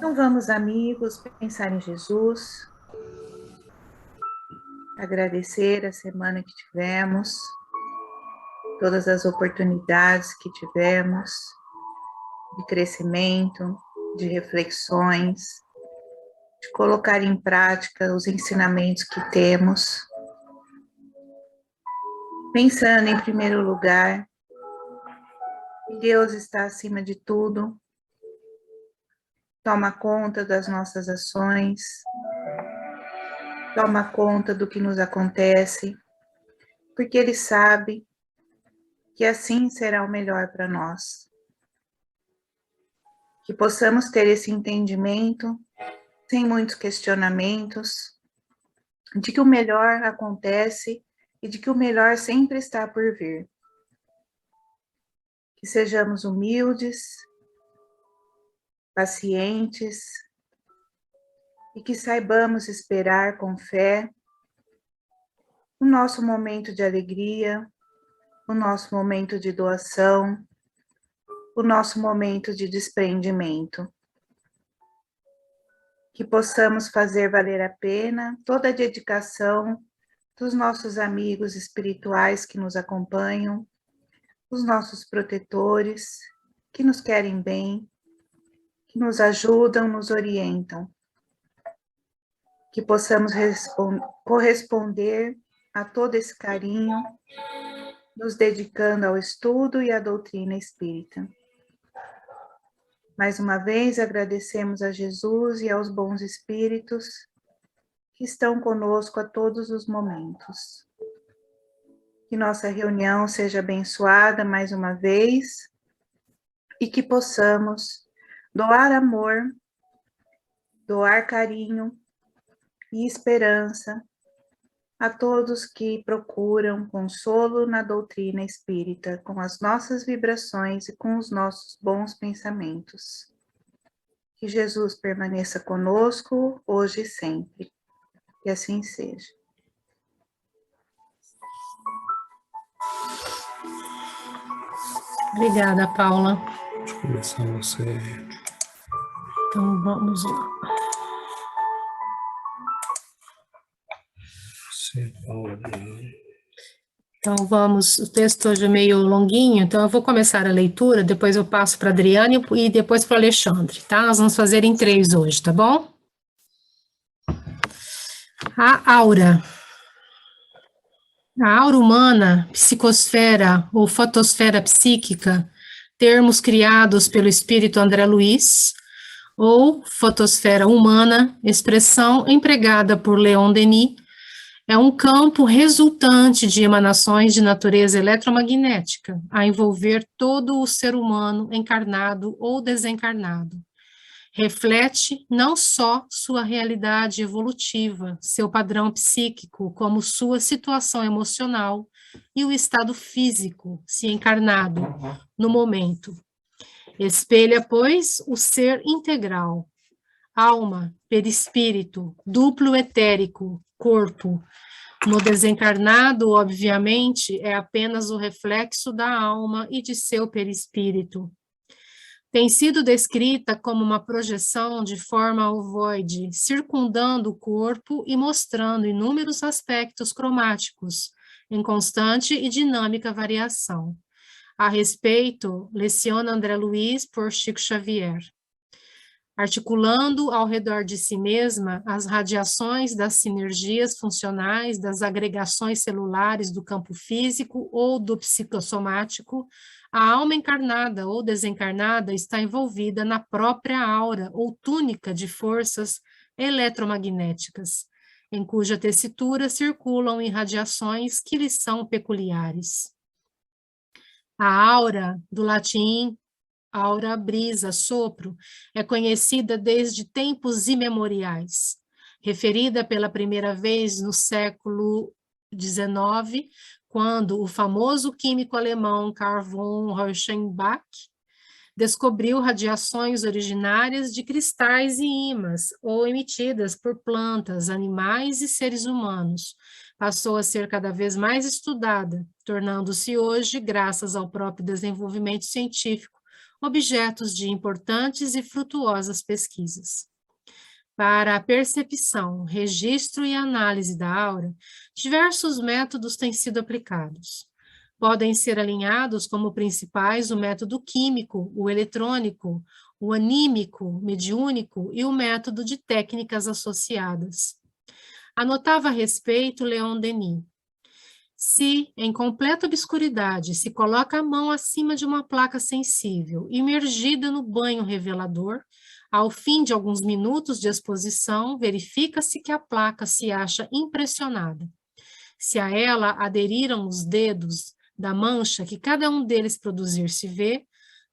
Então vamos, amigos, pensar em Jesus, agradecer a semana que tivemos, todas as oportunidades que tivemos de crescimento, de reflexões, de colocar em prática os ensinamentos que temos, pensando em primeiro lugar que Deus está acima de tudo, toma conta das nossas ações, toma conta do que nos acontece, porque Ele sabe que assim será o melhor para nós. Que possamos ter esse entendimento, sem muitos questionamentos, de que o melhor acontece e de que o melhor sempre está por vir. Que sejamos humildes, pacientes e que saibamos esperar com fé o nosso momento de alegria, o nosso momento de doação, o nosso momento de desprendimento. Que possamos fazer valer a pena toda a dedicação dos nossos amigos espirituais que nos acompanham, os nossos protetores, que nos querem bem, que nos ajudam, nos orientam. Que possamos corresponder a todo esse carinho, nos dedicando ao estudo e à doutrina espírita. Mais uma vez, agradecemos a Jesus e aos bons espíritos que estão conosco a todos os momentos. Que nossa reunião seja abençoada mais uma vez e que possamos doar amor, doar carinho e esperança a todos que procuram consolo na doutrina espírita, com as nossas vibrações e com os nossos bons pensamentos. Que Jesus permaneça conosco hoje e sempre. Que assim seja. Obrigada, Paula. Deixa eu começar você. Então, vamos lá. Você, Paula. Então, vamos. O texto hoje é meio longuinho, então eu vou começar a leitura, depois eu passo para a Adriane e depois para o Alexandre, tá? Nós vamos fazer em 3 hoje, tá bom? A aura. A aura humana, psicosfera ou fotosfera psíquica, termos criados pelo espírito André Luiz, ou fotosfera humana, expressão empregada por Leon Denis, é um campo resultante de emanações de natureza eletromagnética, a envolver todo o ser humano encarnado ou desencarnado. Reflete não só sua realidade evolutiva, seu padrão psíquico, como sua situação emocional e o estado físico, se encarnado, no momento. Espelha, pois, o ser integral, alma, perispírito, duplo etérico, corpo. No desencarnado, obviamente, é apenas o reflexo da alma e de seu perispírito. Tem sido descrita como uma projeção de forma ovoide, circundando o corpo e mostrando inúmeros aspectos cromáticos, em constante e dinâmica variação. A respeito, leciona André Luiz por Chico Xavier. Articulando ao redor de si mesma as radiações das sinergias funcionais, das agregações celulares do campo físico ou do psicossomático, a alma encarnada ou desencarnada está envolvida na própria aura ou túnica de forças eletromagnéticas, em cuja tessitura circulam irradiações que lhe são peculiares. A aura, do latim aura, brisa, sopro, é conhecida desde tempos imemoriais. Referida pela primeira vez no século XIX, quando o famoso químico alemão Carl von Rauschenbach descobriu radiações originárias de cristais e ímãs, ou emitidas por plantas, animais e seres humanos. Passou a ser cada vez mais estudada, tornando-se hoje, graças ao próprio desenvolvimento científico, objetos de importantes e frutuosas pesquisas. Para a percepção, registro e análise da aura, diversos métodos têm sido aplicados. Podem ser alinhados como principais o método químico, o eletrônico, o anímico, mediúnico e o método de técnicas associadas. Anotava a respeito Leon Denis. Se, em completa obscuridade, se coloca a mão acima de uma placa sensível, imergida no banho revelador, ao fim de alguns minutos de exposição, verifica-se que a placa se acha impressionada. Se a ela aderiram os dedos da mancha que cada um deles produzir se vê,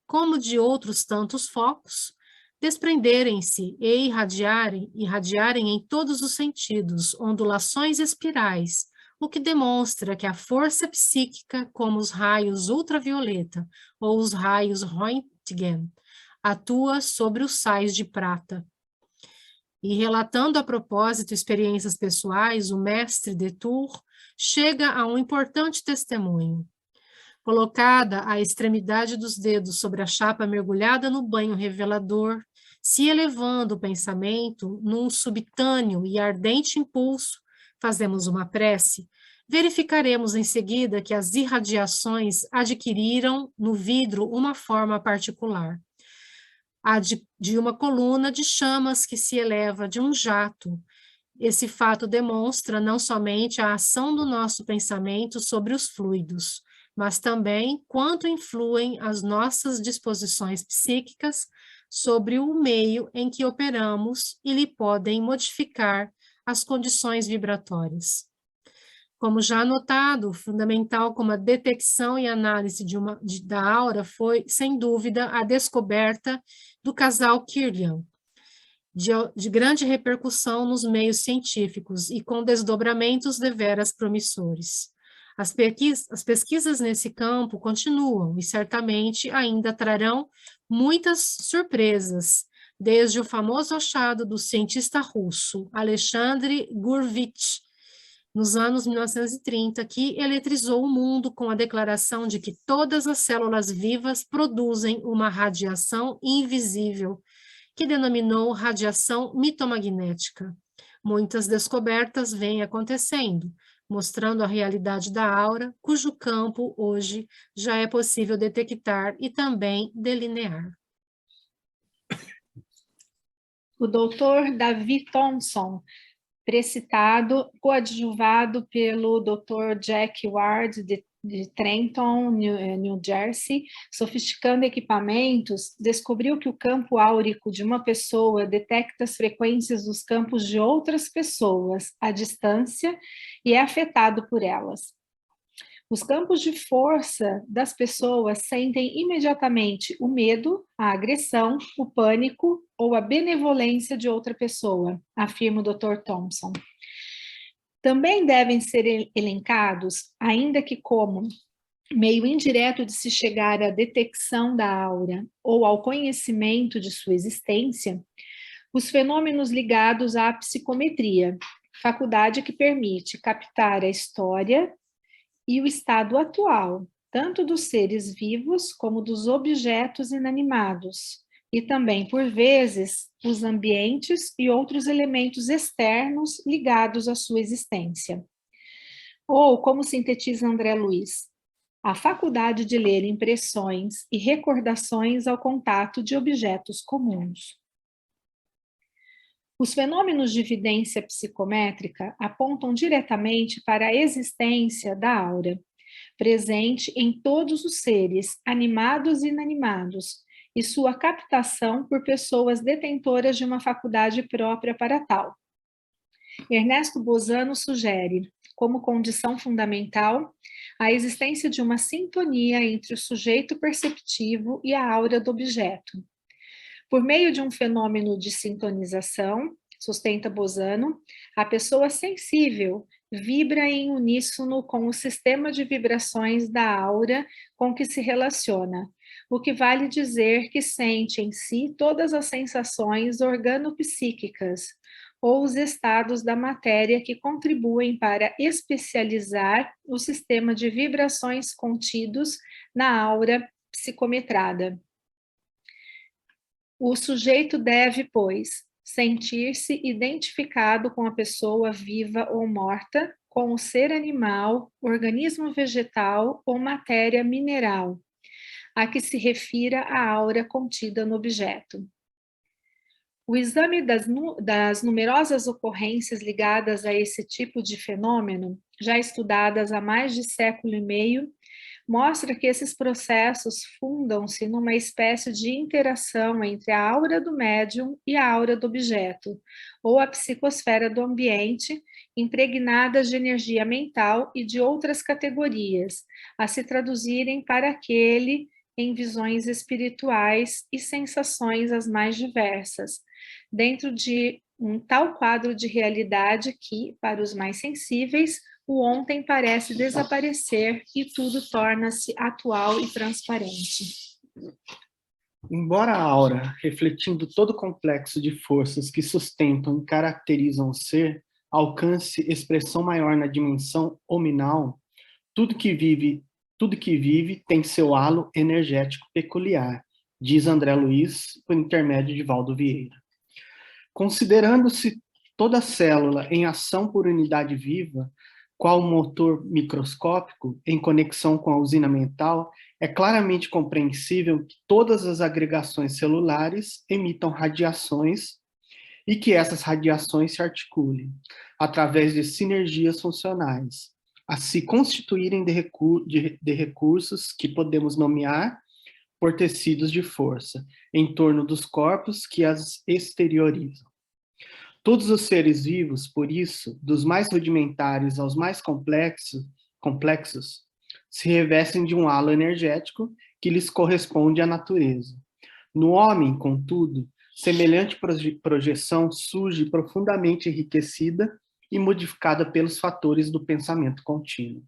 como de outros tantos focos, desprenderem-se e irradiarem em todos os sentidos ondulações espirais, o que demonstra que a força psíquica, como os raios ultravioleta ou os raios Röntgen, atua sobre os sais de prata. E relatando a propósito experiências pessoais, o mestre de Tours chega a um importante testemunho. Colocada a extremidade dos dedos sobre a chapa mergulhada no banho revelador, se elevando o pensamento num subitâneo e ardente impulso, fazemos uma prece, verificaremos em seguida que as irradiações adquiriram no vidro uma forma particular, a de uma coluna de chamas que se eleva de um jato. Esse fato demonstra não somente a ação do nosso pensamento sobre os fluidos, mas também quanto influem as nossas disposições psíquicas sobre o meio em que operamos e lhe podem modificar as condições vibratórias. Como já anotado, fundamental como a detecção e análise da aura foi, sem dúvida, a descoberta do casal Kirlian, de grande repercussão nos meios científicos e com desdobramentos deveras promissores. As pesquisas nesse campo continuam e certamente ainda trarão muitas surpresas, desde o famoso achado do cientista russo Alexandre Gurevich, nos anos 1930, que eletrizou o mundo com a declaração de que todas as células vivas produzem uma radiação invisível, que denominou radiação mitomagnética. Muitas descobertas vêm acontecendo, mostrando a realidade da aura, cujo campo hoje já é possível detectar e também delinear. O Dr. David Thompson, precitado, coadjuvado pelo Dr. Jack Ward, de Trenton, New Jersey, sofisticando equipamentos, descobriu que o campo áurico de uma pessoa detecta as frequências dos campos de outras pessoas à distância e é afetado por elas. Os campos de força das pessoas sentem imediatamente o medo, a agressão, o pânico ou a benevolência de outra pessoa, afirma o Dr. Thompson. Também devem ser elencados, ainda que como meio indireto de se chegar à detecção da aura ou ao conhecimento de sua existência, os fenômenos ligados à psicometria, faculdade que permite captar a história e o estado atual, tanto dos seres vivos como dos objetos inanimados, e também, por vezes, os ambientes e outros elementos externos ligados à sua existência. Ou, como sintetiza André Luiz, a faculdade de ler impressões e recordações ao contato de objetos comuns. Os fenômenos de evidência psicométrica apontam diretamente para a existência da aura, presente em todos os seres, animados e inanimados, e sua captação por pessoas detentoras de uma faculdade própria para tal. Ernesto Bozano sugere, como condição fundamental, a existência de uma sintonia entre o sujeito perceptivo e a aura do objeto. Por meio de um fenômeno de sintonização, sustenta Bozano, a pessoa sensível vibra em uníssono com o sistema de vibrações da aura com que se relaciona, o que vale dizer que sente em si todas as sensações organopsíquicas ou os estados da matéria que contribuem para especializar o sistema de vibrações contidos na aura psicometrada. O sujeito deve, pois, sentir-se identificado com a pessoa viva ou morta, com o ser animal, organismo vegetal ou matéria mineral, a que se refira a aura contida no objeto. O exame das numerosas ocorrências ligadas a esse tipo de fenômeno, já estudadas há mais de século e meio, mostra que esses processos fundam-se numa espécie de interação entre a aura do médium e a aura do objeto, ou a psicosfera do ambiente, impregnadas de energia mental e de outras categorias, a se traduzirem para aquele em visões espirituais e sensações as mais diversas, dentro de um tal quadro de realidade que, para os mais sensíveis, o ontem parece desaparecer e tudo torna-se atual e transparente. Embora a aura, refletindo todo o complexo de forças que sustentam e caracterizam o ser, alcance expressão maior na dimensão hominal, tudo que vive tem seu halo energético peculiar, diz André Luiz, por intermédio de Valdo Vieira. Considerando-se toda célula em ação por unidade viva, qual motor microscópico em conexão com a usina mental, é claramente compreensível que todas as agregações celulares emitam radiações e que essas radiações se articulem, através de sinergias funcionais, a se constituírem de recursos que podemos nomear por tecidos de força, em torno dos corpos que as exteriorizam. Todos os seres vivos, por isso, dos mais rudimentares aos mais complexos, se revestem de um halo energético que lhes corresponde à natureza. No homem, contudo, semelhante projeção surge profundamente enriquecida e modificada pelos fatores do pensamento contínuo.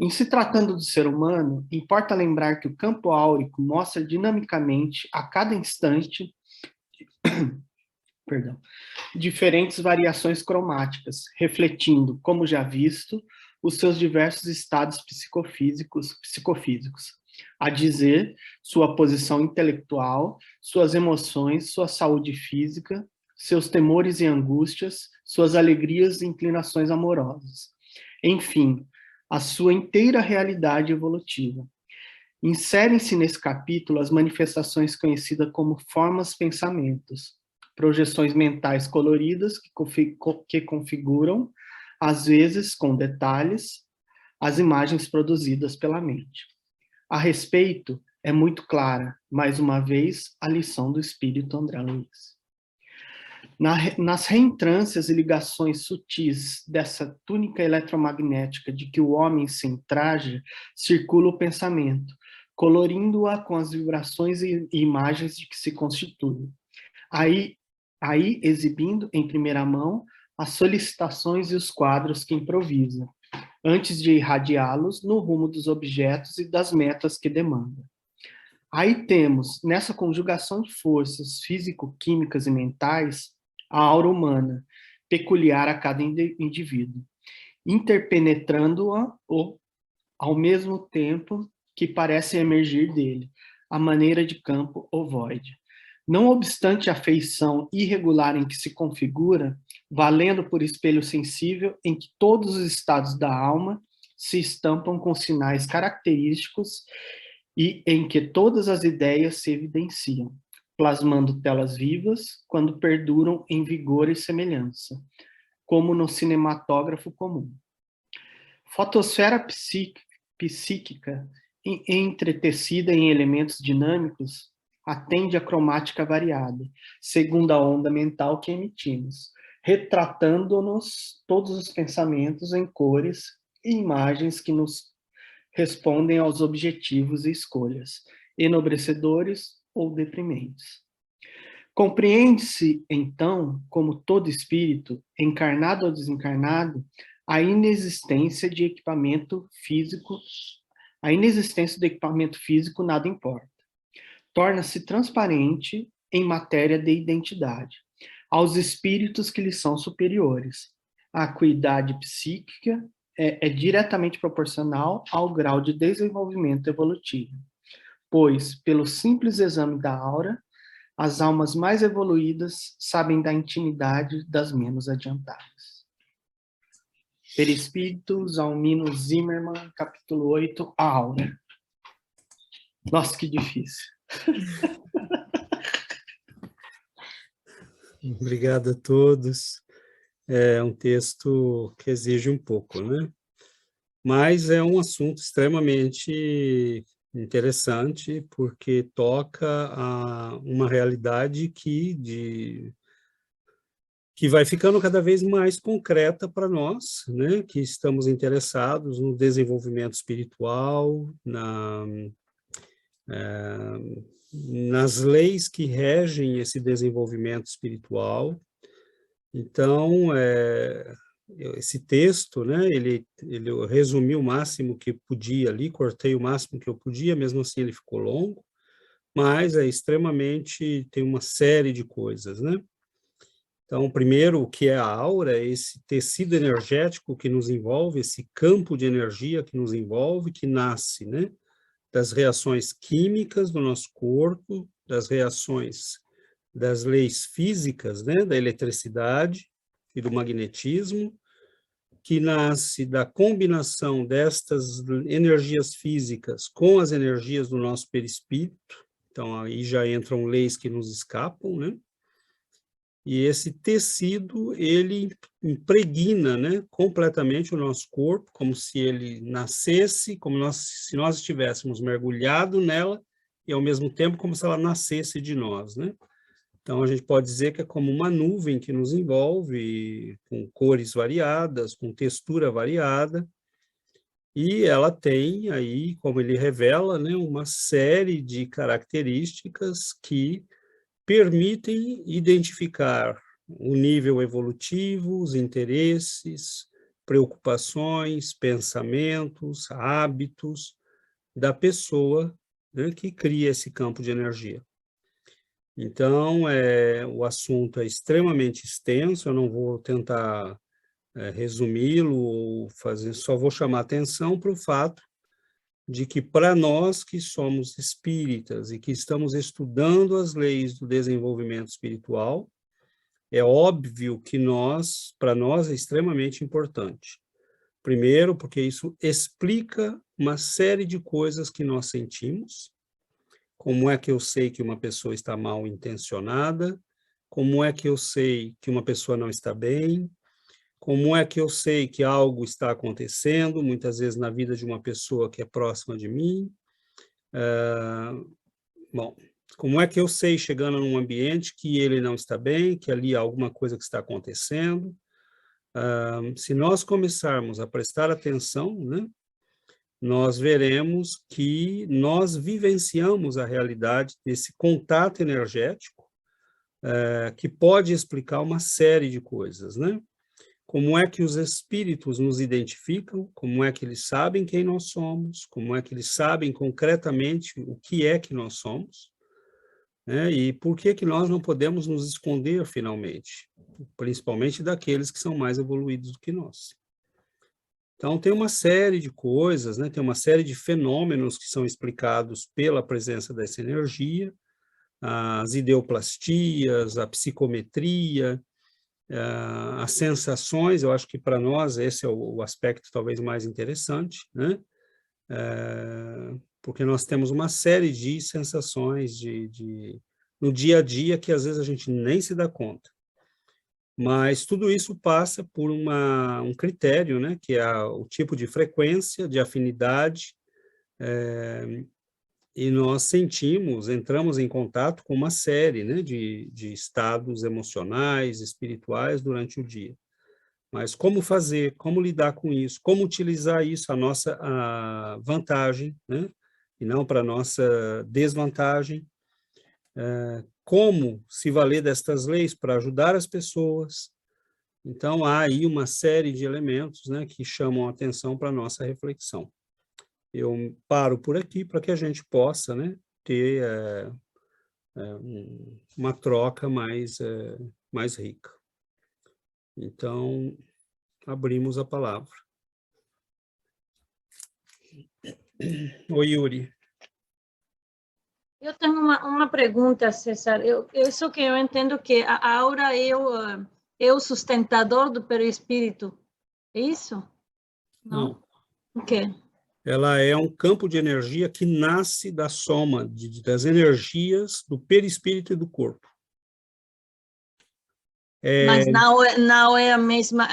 Em se tratando do ser humano, importa lembrar que o campo áurico mostra dinamicamente, a cada instante, diferentes variações cromáticas, refletindo, como já visto, os seus diversos estados psicofísicos, a dizer, sua posição intelectual, suas emoções, sua saúde física, seus temores e angústias, suas alegrias e inclinações amorosas. Enfim, a sua inteira realidade evolutiva. Inserem-se nesse capítulo as manifestações conhecidas como formas-pensamentos, projeções mentais coloridas que configuram, às vezes com detalhes, as imagens produzidas pela mente. A respeito, é muito clara, mais uma vez, a lição do espírito André Luiz. Nas reentrâncias e ligações sutis dessa túnica eletromagnética de que o homem se entraja, circula o pensamento, colorindo-a com as vibrações e imagens de que se constitui. Aí exibindo em primeira mão as solicitações e os quadros que improvisa, antes de irradiá-los no rumo dos objetos e das metas que demanda. Aí temos, nessa conjugação de forças físico-químicas e mentais, a aura humana, peculiar a cada indivíduo, interpenetrando-a ao mesmo tempo que parece emergir dele, a maneira de campo ovoide. Não obstante a feição irregular em que se configura, valendo por espelho sensível em que todos os estados da alma se estampam com sinais característicos e em que todas as ideias se evidenciam, plasmando telas vivas quando perduram em vigor e semelhança, como no cinematógrafo comum. Fotosfera psíquica, entretecida em elementos dinâmicos, atende à cromática variada, segundo a onda mental que emitimos, retratando-nos todos os pensamentos em cores e imagens que nos respondem aos objetivos e escolhas, enobrecedores ou deprimentes. Compreende-se, então, como todo espírito, encarnado ou desencarnado, a inexistência de equipamento físico, nada importa. Torna-se transparente em matéria de identidade, aos espíritos que lhes são superiores. A acuidade psíquica é diretamente proporcional ao grau de desenvolvimento evolutivo, pois, pelo simples exame da aura, As almas mais evoluídas sabem da intimidade das menos adiantadas. Perispírito, Zalmino Zimmermann, capítulo 8, a aura. Nossa, que difícil. Obrigado a todos. É um texto que exige um pouco, né? Mas é um assunto extremamente interessante, porque toca a uma realidade que vai ficando cada vez mais concreta para nós, né? Que estamos interessados no desenvolvimento espiritual, nas leis que regem esse desenvolvimento espiritual. Então, esse texto, né, ele resumiu o máximo que podia ali, cortei o máximo que eu podia, mesmo assim ele ficou longo, mas tem uma série de coisas, né? Então, primeiro, o que é a aura? É esse tecido energético que nos envolve, esse campo de energia que nos envolve, que nasce, né, das reações químicas do nosso corpo, das reações das leis físicas, né, da eletricidade e do magnetismo, que nasce da combinação destas energias físicas com as energias do nosso perispírito. Então, aí já entram leis que nos escapam, né? E esse tecido, ele impregna, né, completamente o nosso corpo, como se ele nascesse, se nós estivéssemos mergulhado nela, e ao mesmo tempo como se ela nascesse de nós, né? Então, a gente pode dizer que é como uma nuvem que nos envolve, com cores variadas, com textura variada, e ela tem aí, como ele revela, né, uma série de características que permitem identificar o nível evolutivo, os interesses, preocupações, pensamentos, hábitos da pessoa, né, que cria esse campo de energia. Então, o assunto é extremamente extenso, eu não vou tentar resumi-lo ou só vou chamar atenção para o fato de que para nós que somos espíritas e que estamos estudando as leis do desenvolvimento espiritual, é óbvio que para nós é extremamente importante. Primeiro, porque isso explica uma série de coisas que nós sentimos. Como é que eu sei que uma pessoa está mal intencionada? Como é que eu sei que uma pessoa não está bem? Como é que eu sei que algo está acontecendo, muitas vezes na vida de uma pessoa que é próxima de mim? Bom, como é que eu sei, chegando num ambiente, que ele não está bem, que ali há alguma coisa que está acontecendo? Se nós começarmos a prestar atenção, né, nós veremos que nós vivenciamos a realidade desse contato energético, que pode explicar uma série de coisas, né? Como é que os espíritos nos identificam, como é que eles sabem quem nós somos, como é que eles sabem concretamente o que é que nós somos, né? E por que que nós não podemos nos esconder finalmente, principalmente daqueles que são mais evoluídos do que nós. Então, tem uma série de coisas, né? Tem uma série de fenômenos que são explicados pela presença dessa energia, as ideoplastias, a psicometria, as sensações. Eu acho que para nós esse é o aspecto talvez mais interessante, né? Porque nós temos uma série de sensações no dia a dia que às vezes a gente nem se dá conta. Mas tudo isso passa por um critério, né? Que é o tipo de frequência, de afinidade, e nós entramos em contato com uma série, né, de estados emocionais, espirituais durante o dia. Mas como fazer, como lidar com isso, como utilizar isso a vantagem, né, e não para a nossa desvantagem, como se valer destas leis para ajudar as pessoas. Então, há aí uma série de elementos, né, que chamam a atenção para a nossa reflexão. Eu paro por aqui para que a gente possa, né, ter uma troca mais rica. Então, abrimos a palavra. Oi, Yuri. Eu tenho uma pergunta, César. Isso que eu entendo que a aura é o sustentador do perispírito. É isso? Não. O quê? Ela é um campo de energia que nasce da soma das energias do perispírito e do corpo. Mas não é a mesma,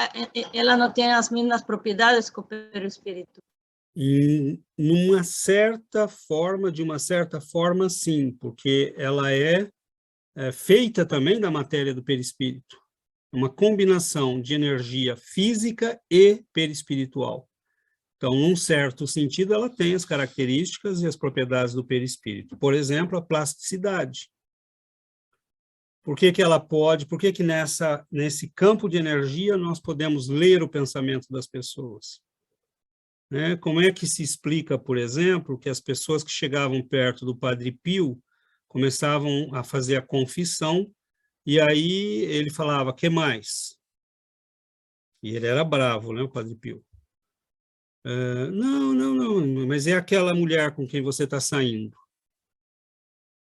ela não tem as mesmas propriedades que o perispírito. E de uma certa forma, sim, porque ela é feita também da matéria do perispírito. Uma combinação de energia física e perispiritual. Então, num certo sentido, ela tem as características e as propriedades do perispírito. Por exemplo, a plasticidade. Por que nesse campo de energia nós podemos ler o pensamento das pessoas? Né? Como é que se explica, por exemplo, que as pessoas que chegavam perto do Padre Pio começavam a fazer a confissão e aí ele falava, que mais? E ele era bravo, né, o Padre Pio. Não, mas é aquela mulher com quem você está saindo.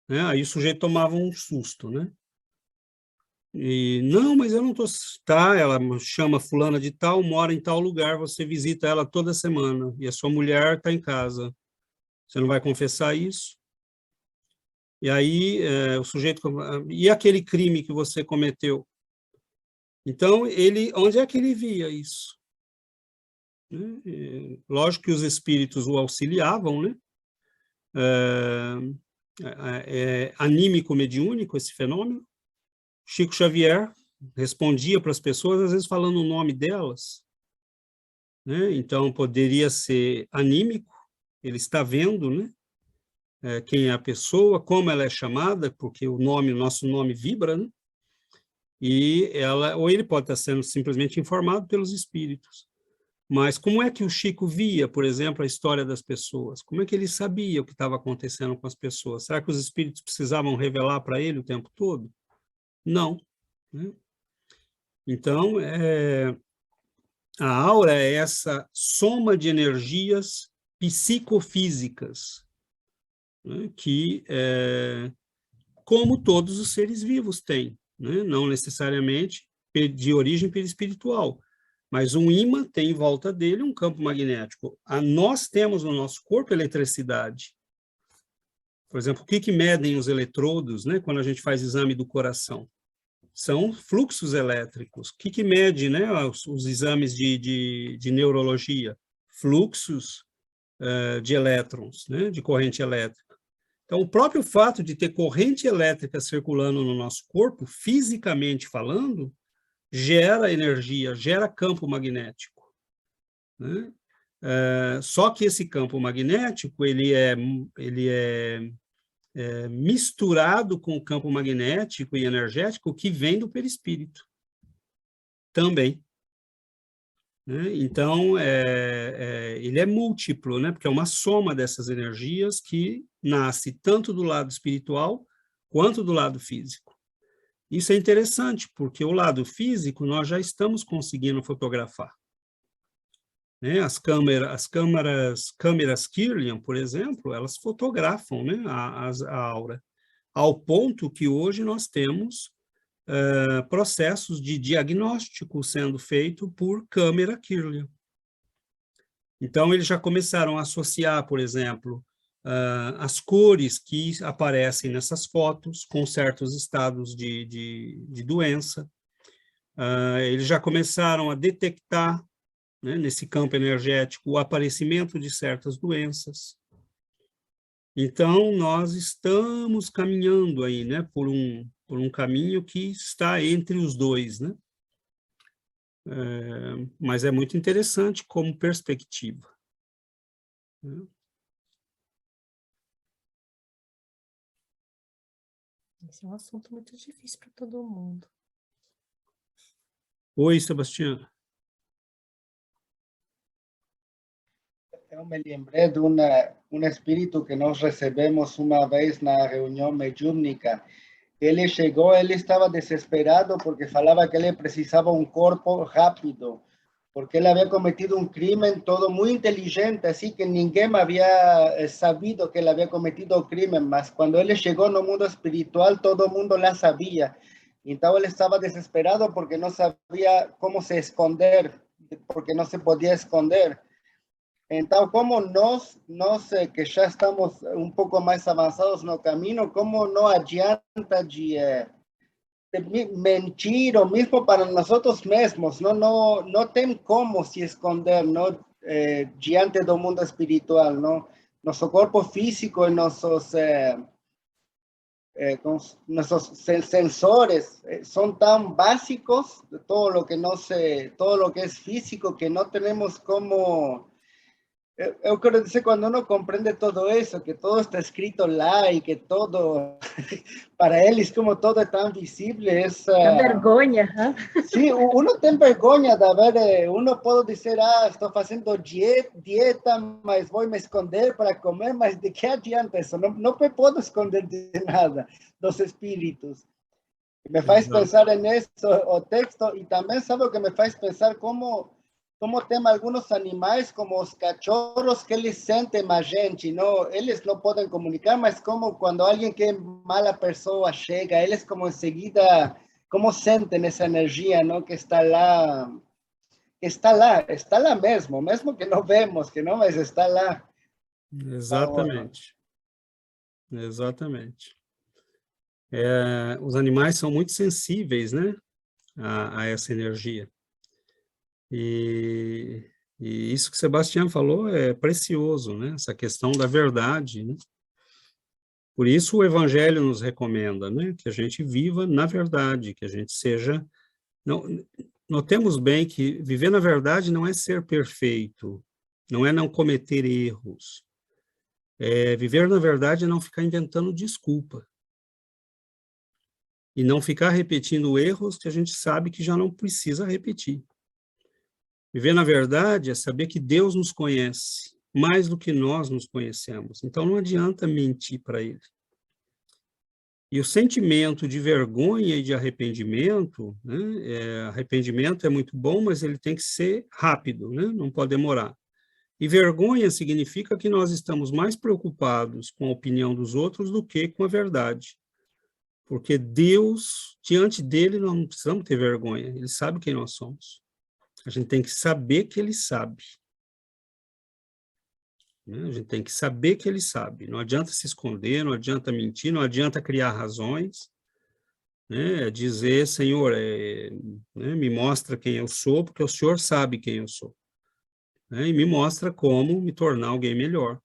Né? Aí o sujeito tomava um susto, né? E, não, mas eu não estou... Tá, ela chama fulana de tal, mora em tal lugar, você visita ela toda semana, e a sua mulher está em casa. Você não vai confessar isso? E aí o sujeito... E aquele crime que você cometeu? Então, onde é que ele via isso? Lógico que os espíritos o auxiliavam, né? Anímico-mediúnico, esse fenômeno. Chico Xavier respondia para as pessoas, às vezes falando o nome delas, né? Então, poderia ser anímico, ele está vendo, né? Quem é a pessoa, como ela é chamada, porque o nosso nome vibra, né? Ou ele pode estar sendo simplesmente informado pelos espíritos. Mas como é que o Chico via, por exemplo, a história das pessoas? Como é que ele sabia o que estava acontecendo com as pessoas? Será que os espíritos precisavam revelar para ele o tempo todo? Não. Né? Então, a aura é essa soma de energias psicofísicas, né? Que, como todos os seres vivos têm, né? Não necessariamente de origem perispiritual, mas um ímã tem em volta dele um campo magnético. Nós temos no nosso corpo eletricidade. Por exemplo, o que medem os eletrodos, né, quando a gente faz exame do coração? São fluxos elétricos. O que mede, né, os exames de neurologia? Fluxos de elétrons, né, de corrente elétrica. Então, o próprio fato de ter corrente elétrica circulando no nosso corpo, fisicamente falando, gera energia, gera campo magnético. Né? Só que esse campo magnético ele é misturado com o campo magnético e energético que vem do perispírito também. Né? Então, ele é múltiplo, né? Porque é uma soma dessas energias que nasce tanto do lado espiritual quanto do lado físico. Isso é interessante, porque o lado físico nós já estamos conseguindo fotografar. Né? As câmeras Kirlian, por exemplo, elas fotografam, né, a aura, ao ponto que hoje nós temos processos de diagnóstico sendo feito por câmera Kirlian. Então, eles já começaram a associar, por exemplo, as cores que aparecem nessas fotos com certos estados de doença. Eles já começaram a detectar, né, nesse campo energético, o aparecimento de certas doenças. Então, nós estamos caminhando aí, né, por um caminho que está entre os dois, né? Mas é muito interessante como perspectiva. Esse é um assunto muito difícil para todo mundo. Oi, Sebastião. Eu me lembrei de um espírito que nós recebemos uma vez na reunião mediúnica. Ele chegou, ele estava desesperado porque falava que ele precisava um corpo rápido, porque él había cometido un crimen todo muy inteligente, así que ninguém había sabido que él había cometido un crimen, mas cuando él llegó no mundo espiritual, todo el mundo la sabía. Então él estaba desesperado porque no sabía cómo se esconder, porque no se podía esconder. Então, como nós que já estamos um pouco mais avançados no caminho, como não adianta de mentir, ou mesmo para nós mesmos, não tem como se esconder, não, diante do mundo espiritual, não? Nosso corpo físico e nossos sensores são tão básicos, todo lo que é físico, que não temos como... Eu quero dizer, quando uno compreende todo isso, que todo está escrito lá e que todo, para eles, como todo é tão visível, Dá vergonha. Sim, uno tem vergonha de ver, uno pode dizer, estou fazendo dieta, mas vou me esconder para comer, mas de que adianta isso? Não me posso esconder de nada dos espíritos. Me faz pensar nisso, o texto, e também sabe o que me faz pensar, como tem alguns animais, como os cachorros, que eles sentem a gente, não? Eles não podem comunicar, mas como quando alguém que é mala pessoa chega, eles como em seguida, como sentem essa energia, não? Que está lá mesmo que não vemos, que não, mas está lá. Exatamente. Exatamente. Os animais são muito sensíveis, né, a essa energia. E isso que o Sebastião falou é precioso, né? Essa questão da verdade, né? Por isso o Evangelho nos recomenda, né? Que a gente viva na verdade, que a gente seja... Notemos bem que viver na verdade não é ser perfeito, não é não cometer erros. Viver na verdade é não ficar inventando desculpa. E não ficar repetindo erros que a gente sabe que já não precisa repetir. Viver na verdade é saber que Deus nos conhece mais do que nós nos conhecemos. Então não adianta mentir para Ele. E o sentimento de vergonha e de arrependimento, né? Arrependimento é muito bom, mas ele tem que ser rápido, né? Não pode demorar. E vergonha significa que nós estamos mais preocupados com a opinião dos outros do que com a verdade. Porque Deus, diante dele, nós não precisamos ter vergonha. Ele sabe quem nós somos. A gente tem que saber que ele sabe. A gente tem que saber que ele sabe. Não adianta se esconder, não adianta mentir, não adianta criar razões. Né? Dizer, Senhor, né? Me mostra quem eu sou, porque o Senhor sabe quem eu sou. Né? E me mostra como me tornar alguém melhor.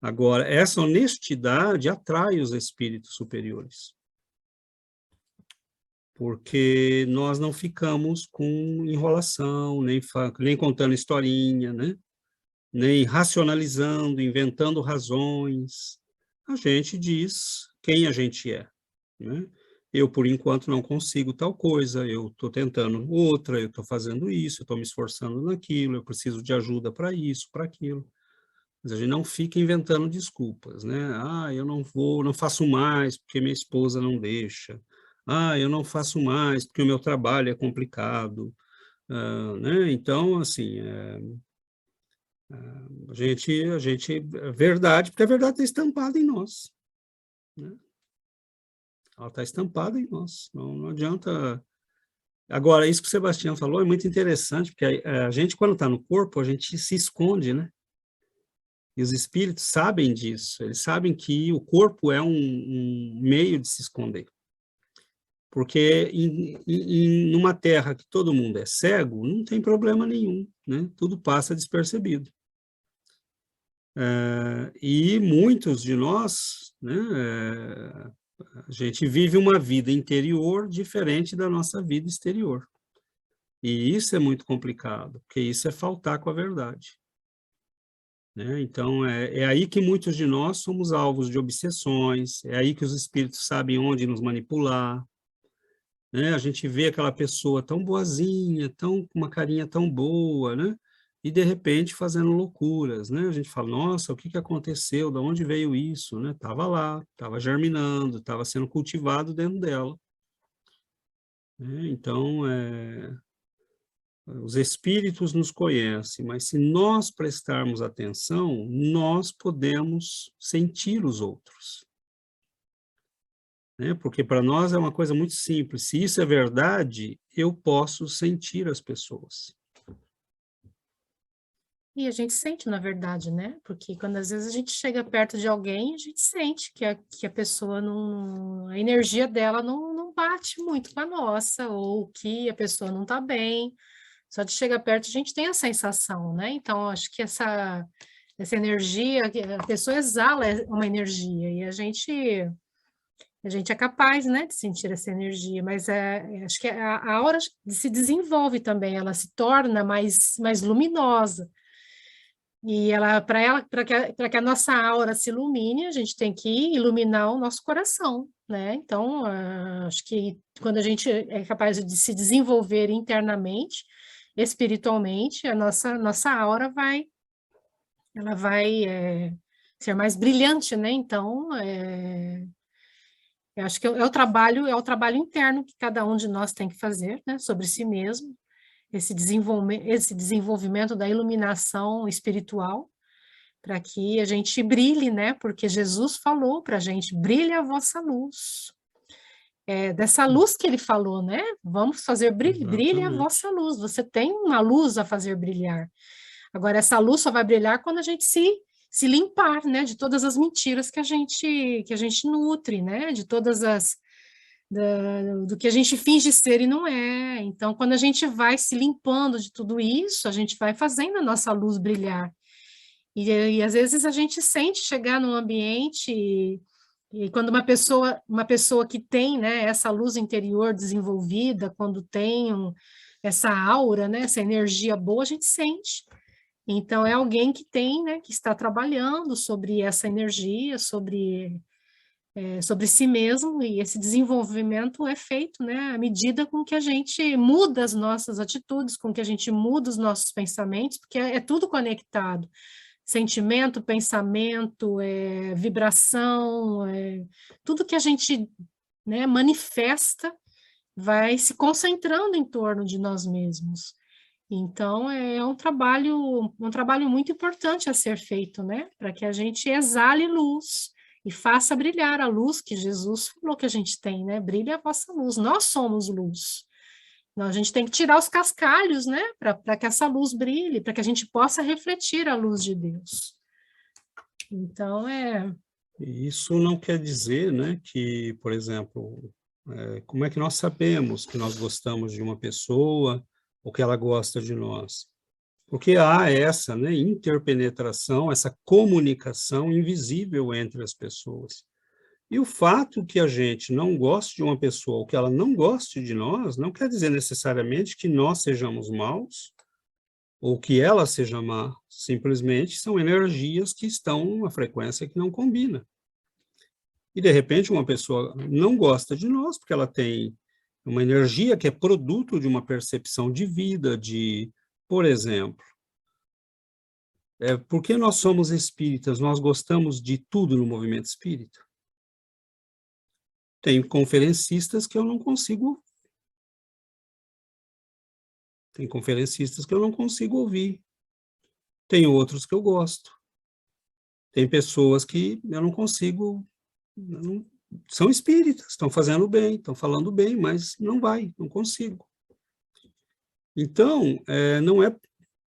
Agora, essa honestidade atrai os espíritos superiores. Porque nós não ficamos com enrolação, nem contando historinha, né? Nem racionalizando, inventando razões. A gente diz quem a gente é. Né? Eu, por enquanto, não consigo tal coisa, eu estou tentando outra, eu estou fazendo isso, eu estou me esforçando naquilo, eu preciso de ajuda para isso, para aquilo. Mas a gente não fica inventando desculpas, né? Eu não vou, não faço mais porque minha esposa não deixa. Eu não faço mais porque o meu trabalho é complicado. Né? Então, assim, a gente, verdade, porque a verdade está estampada em nós. Né? Ela está estampada em nós, não adianta... Agora, isso que o Sebastião falou é muito interessante, porque a gente, quando está no corpo, a gente se esconde, né? E os espíritos sabem disso, eles sabem que o corpo é um meio de se esconder. Porque numa terra que todo mundo é cego, não tem problema nenhum, né? Tudo passa despercebido. E muitos de nós, né, a gente vive uma vida interior diferente da nossa vida exterior. E isso é muito complicado, porque isso é faltar com a verdade. Né? Então, é aí que muitos de nós somos alvos de obsessões, é aí que os espíritos sabem onde nos manipular. Né? A gente vê aquela pessoa tão boazinha, com uma carinha tão boa, né? E de repente fazendo loucuras, né? A gente fala, nossa, o que aconteceu? De onde veio isso? Né? Estava lá, estava germinando, estava sendo cultivado dentro dela. Né? Então, os espíritos nos conhecem, mas se nós prestarmos atenção, nós podemos sentir os outros. Né? Porque para nós é uma coisa muito simples. Se isso é verdade, eu posso sentir as pessoas. E a gente sente, na verdade, né? Porque quando às vezes a gente chega perto de alguém, a gente sente que a pessoa não... A energia dela não bate muito com a nossa, ou que a pessoa não está bem. Só de chegar perto a gente tem a sensação, né? Então, acho que essa energia, a pessoa exala uma energia, e a gente é capaz, né, de sentir essa energia, mas acho que a aura se desenvolve também, ela se torna mais luminosa. E para que a nossa aura se ilumine, a gente tem que iluminar o nosso coração, né? Então, acho que quando a gente é capaz de se desenvolver internamente, espiritualmente, a nossa aura vai ser mais brilhante, né? Então, eu acho que é o trabalho interno que cada um de nós tem que fazer, né? Sobre si mesmo, esse desenvolvimento da iluminação espiritual, para que a gente brilhe, né? Porque Jesus falou para a gente, brilhe a vossa luz. Dessa luz que ele falou, né? Vamos fazer brilhe a vossa luz. Você tem uma luz a fazer brilhar. Agora, essa luz só vai brilhar quando a gente se limpar, né? De todas as mentiras que a gente nutre, né? De todas do que a gente finge ser e não é. Então, quando a gente vai se limpando de tudo isso, a gente vai fazendo a nossa luz brilhar. E às vezes a gente sente chegar num ambiente e quando uma pessoa que tem, né, essa luz interior desenvolvida, quando tem essa aura, né, essa energia boa, a gente sente. Então é alguém que tem, né, que está trabalhando sobre essa energia, sobre si mesmo, e esse desenvolvimento é feito, né, à medida com que a gente muda as nossas atitudes, com que a gente muda os nossos pensamentos, porque é tudo conectado. Sentimento, pensamento, vibração, tudo que a gente, né, manifesta vai se concentrando em torno de nós mesmos. Então, é um trabalho muito importante a ser feito, né, para que a gente exale luz e faça brilhar a luz que Jesus falou que a gente tem, né, brilha a vossa luz, nós somos luz. Então, a gente tem que tirar os cascalhos, né, para que essa luz brilhe, para que a gente possa refletir a luz de Deus. Então, Isso não quer dizer, né, que, por exemplo, como é que nós sabemos que nós gostamos de uma pessoa ou que ela gosta de nós? Porque há essa, né, interpenetração, essa comunicação invisível entre as pessoas. E o fato que a gente não goste de uma pessoa ou que ela não goste de nós, não quer dizer necessariamente que nós sejamos maus ou que ela seja má. Simplesmente são energias que estão numa frequência que não combina. E, de repente, uma pessoa não gosta de nós porque ela tem uma energia que é produto de uma percepção de vida, por exemplo, porque nós somos espíritas, nós gostamos de tudo no movimento espírita. Tem conferencistas que eu não consigo. Tem conferencistas que eu não consigo ouvir. Tem outros que eu gosto. Tem pessoas que eu não consigo. São espíritas, estão fazendo bem, estão falando bem, mas não consigo. Então,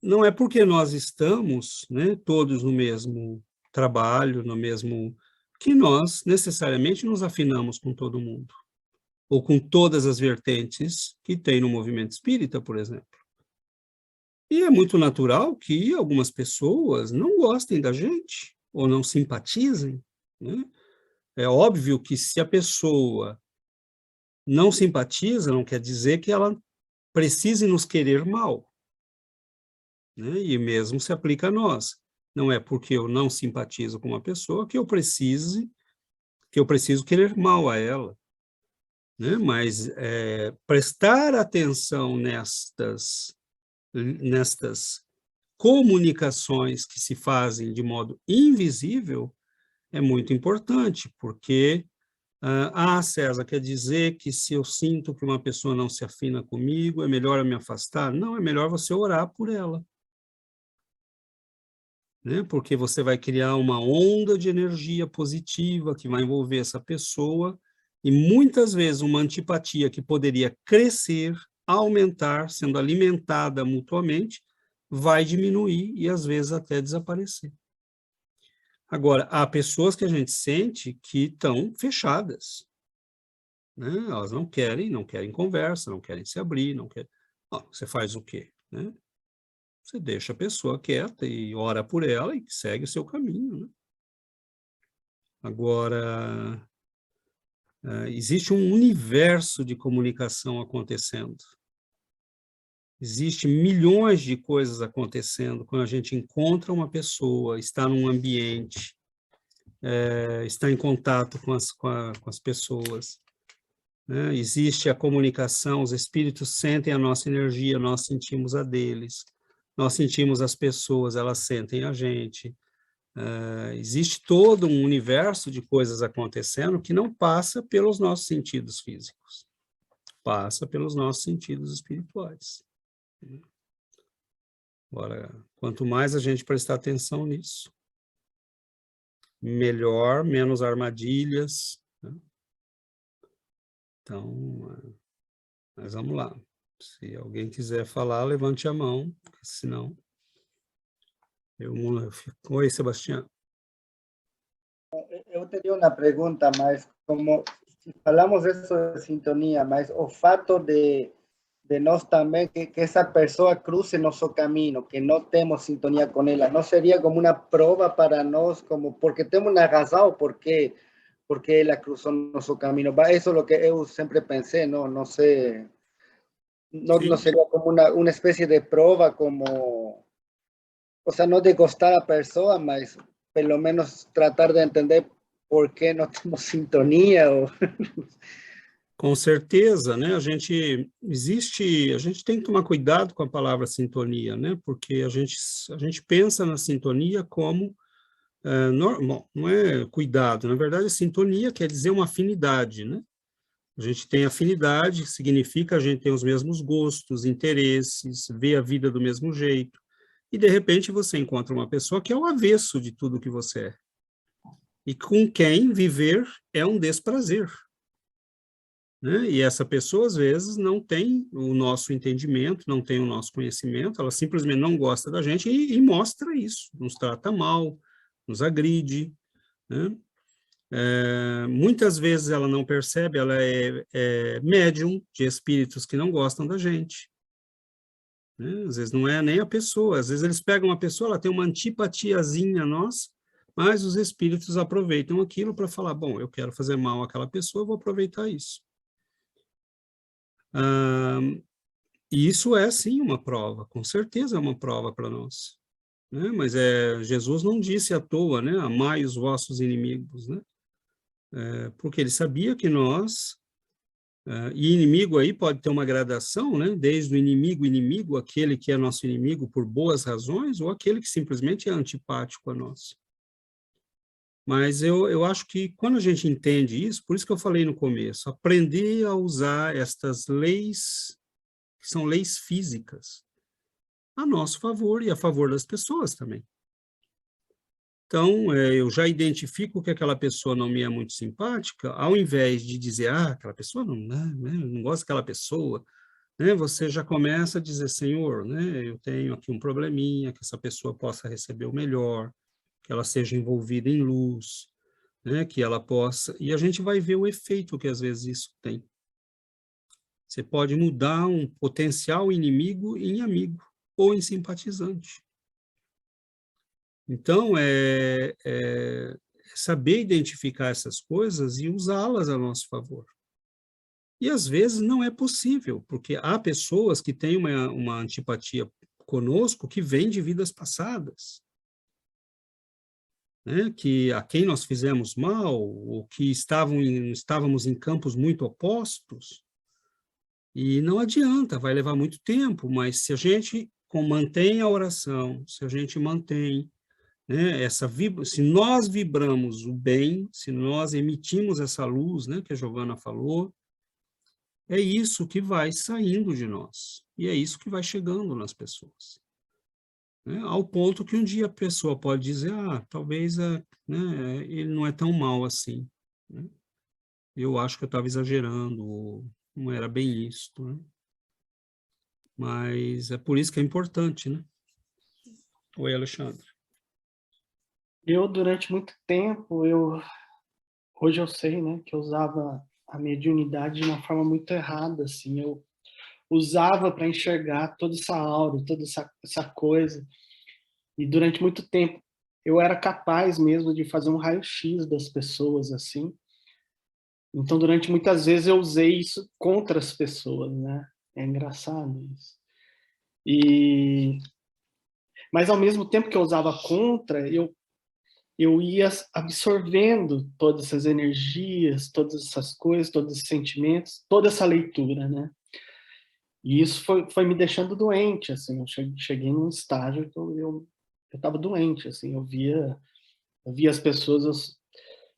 não é porque nós estamos, né, todos no mesmo trabalho, no mesmo, que nós necessariamente nos afinamos com todo mundo, ou com todas as vertentes que tem no movimento espírita, por exemplo. E é muito natural que algumas pessoas não gostem da gente, ou não simpatizem, né? É óbvio que se a pessoa não simpatiza, não quer dizer que ela precise nos querer mal, né? E mesmo se aplica a nós. Não é porque eu não simpatizo com uma pessoa que eu preciso querer mal a ela, né? Mas prestar atenção nestas comunicações que se fazem de modo invisível é muito importante, porque César, quer dizer que se eu sinto que uma pessoa não se afina comigo, é melhor eu me afastar? Não, é melhor você orar por ela. Né? Porque você vai criar uma onda de energia positiva que vai envolver essa pessoa, e muitas vezes uma antipatia que poderia crescer, aumentar, sendo alimentada mutuamente, vai diminuir e às vezes até desaparecer. Agora, há pessoas que a gente sente que estão fechadas, né? Elas não querem conversa, não querem se abrir, não querem... Você faz o quê? Né? Você deixa a pessoa quieta e ora por ela e segue o seu caminho. Né? Agora, existe um universo de comunicação acontecendo. Existem milhões de coisas acontecendo quando a gente encontra uma pessoa, está num ambiente, está em contato com as pessoas. Né? Existe a comunicação, os espíritos sentem a nossa energia, nós sentimos a deles. Nós sentimos as pessoas, elas sentem a gente. Existe todo um universo de coisas acontecendo que não passa pelos nossos sentidos físicos. Passa pelos nossos sentidos espirituais. Agora, quanto mais a gente prestar atenção nisso, melhor, menos armadilhas. Né? Então, mas vamos lá. Se alguém quiser falar, levante a mão, porque senão... Oi, Sebastião. Eu teria uma pergunta, mas como falamos isso de sintonia, mas o fato de nós também, que essa pessoa cruze nosso caminho, que não temos sintonia com ela, não seria como uma prova para nós, como porque temos uma razão porque ela cruzou nosso caminho? Isso é o que eu sempre pensei, não sei, não seria como uma espécie de prova, como, o sea, não de gostar a pessoa, mas pelo menos tratar de entender por que não temos sintonia. Ou... Com certeza, né? A gente tem que tomar cuidado com a palavra sintonia, né? Porque a gente pensa na sintonia como bom, não é cuidado, na verdade a sintonia quer dizer uma afinidade, né? A gente tem afinidade, significa a gente tem os mesmos gostos, interesses, vê a vida do mesmo jeito, e de repente você encontra uma pessoa que é o avesso de tudo que você é, e com quem viver é um desprazer. Né? E essa pessoa, às vezes, não tem o nosso entendimento, não tem o nosso conhecimento, ela simplesmente não gosta da gente e mostra isso, nos trata mal, nos agride. Né? Muitas vezes ela não percebe, ela é médium de espíritos que não gostam da gente. Né? Às vezes não é nem a pessoa, às vezes eles pegam uma pessoa, ela tem uma antipatiazinha a nós, mas os espíritos aproveitam aquilo para falar, bom, eu quero fazer mal àquela pessoa, eu vou aproveitar isso. E isso é, sim, uma prova, com certeza é uma prova para nós. Né? Mas Jesus não disse à toa, né? Amai os vossos inimigos, né? Porque ele sabia que nós, e inimigo aí pode ter uma gradação, né? Desde o inimigo, aquele que é nosso inimigo por boas razões, ou aquele que simplesmente é antipático a nós. Mas eu acho que quando a gente entende isso, por isso que eu falei no começo, aprender a usar estas leis, que são leis físicas, a nosso favor e a favor das pessoas também. Então, eu já identifico que aquela pessoa não me é muito simpática, ao invés de dizer, aquela pessoa não gosto daquela pessoa, né, você já começa a dizer, Senhor, né, eu tenho aqui um probleminha, que essa pessoa possa receber o melhor, que ela seja envolvida em luz, né, que ela possa... E a gente vai ver o efeito que às vezes isso tem. Você pode mudar um potencial inimigo em amigo ou em simpatizante. Então, saber identificar essas coisas e usá-las a nosso favor. E, às vezes, não é possível, porque há pessoas que têm uma antipatia conosco que vem de vidas passadas. Né, que a quem nós fizemos mal, ou que estávamos em campos muito opostos, e não adianta, vai levar muito tempo, mas se a gente mantém a oração, se a gente mantém né? Se nós vibramos o bem, se nós emitimos essa luz, né, que a Giovana falou, é isso que vai saindo de nós, e é isso que vai chegando nas pessoas. Né? Ao ponto que um dia a pessoa pode dizer, talvez né, ele não é tão mal assim. Né? Eu acho que eu estava exagerando, ou não era bem isso. Né? Mas é por isso que é importante, né? Oi, Alexandre. Eu, durante muito tempo, hoje eu sei, né, que eu usava a mediunidade de uma forma muito errada, assim, eu usava para enxergar toda essa aura, toda essa coisa, e durante muito tempo eu era capaz mesmo de fazer um raio-x das pessoas, assim, então durante muitas vezes eu usei isso contra as pessoas, né, é engraçado isso. Mas ao mesmo tempo que eu usava contra, eu ia absorvendo todas essas energias, todas essas coisas, todos esses sentimentos, toda essa leitura, né? E isso foi me deixando doente, assim, eu cheguei num estágio que eu estava doente, assim, eu via as pessoas,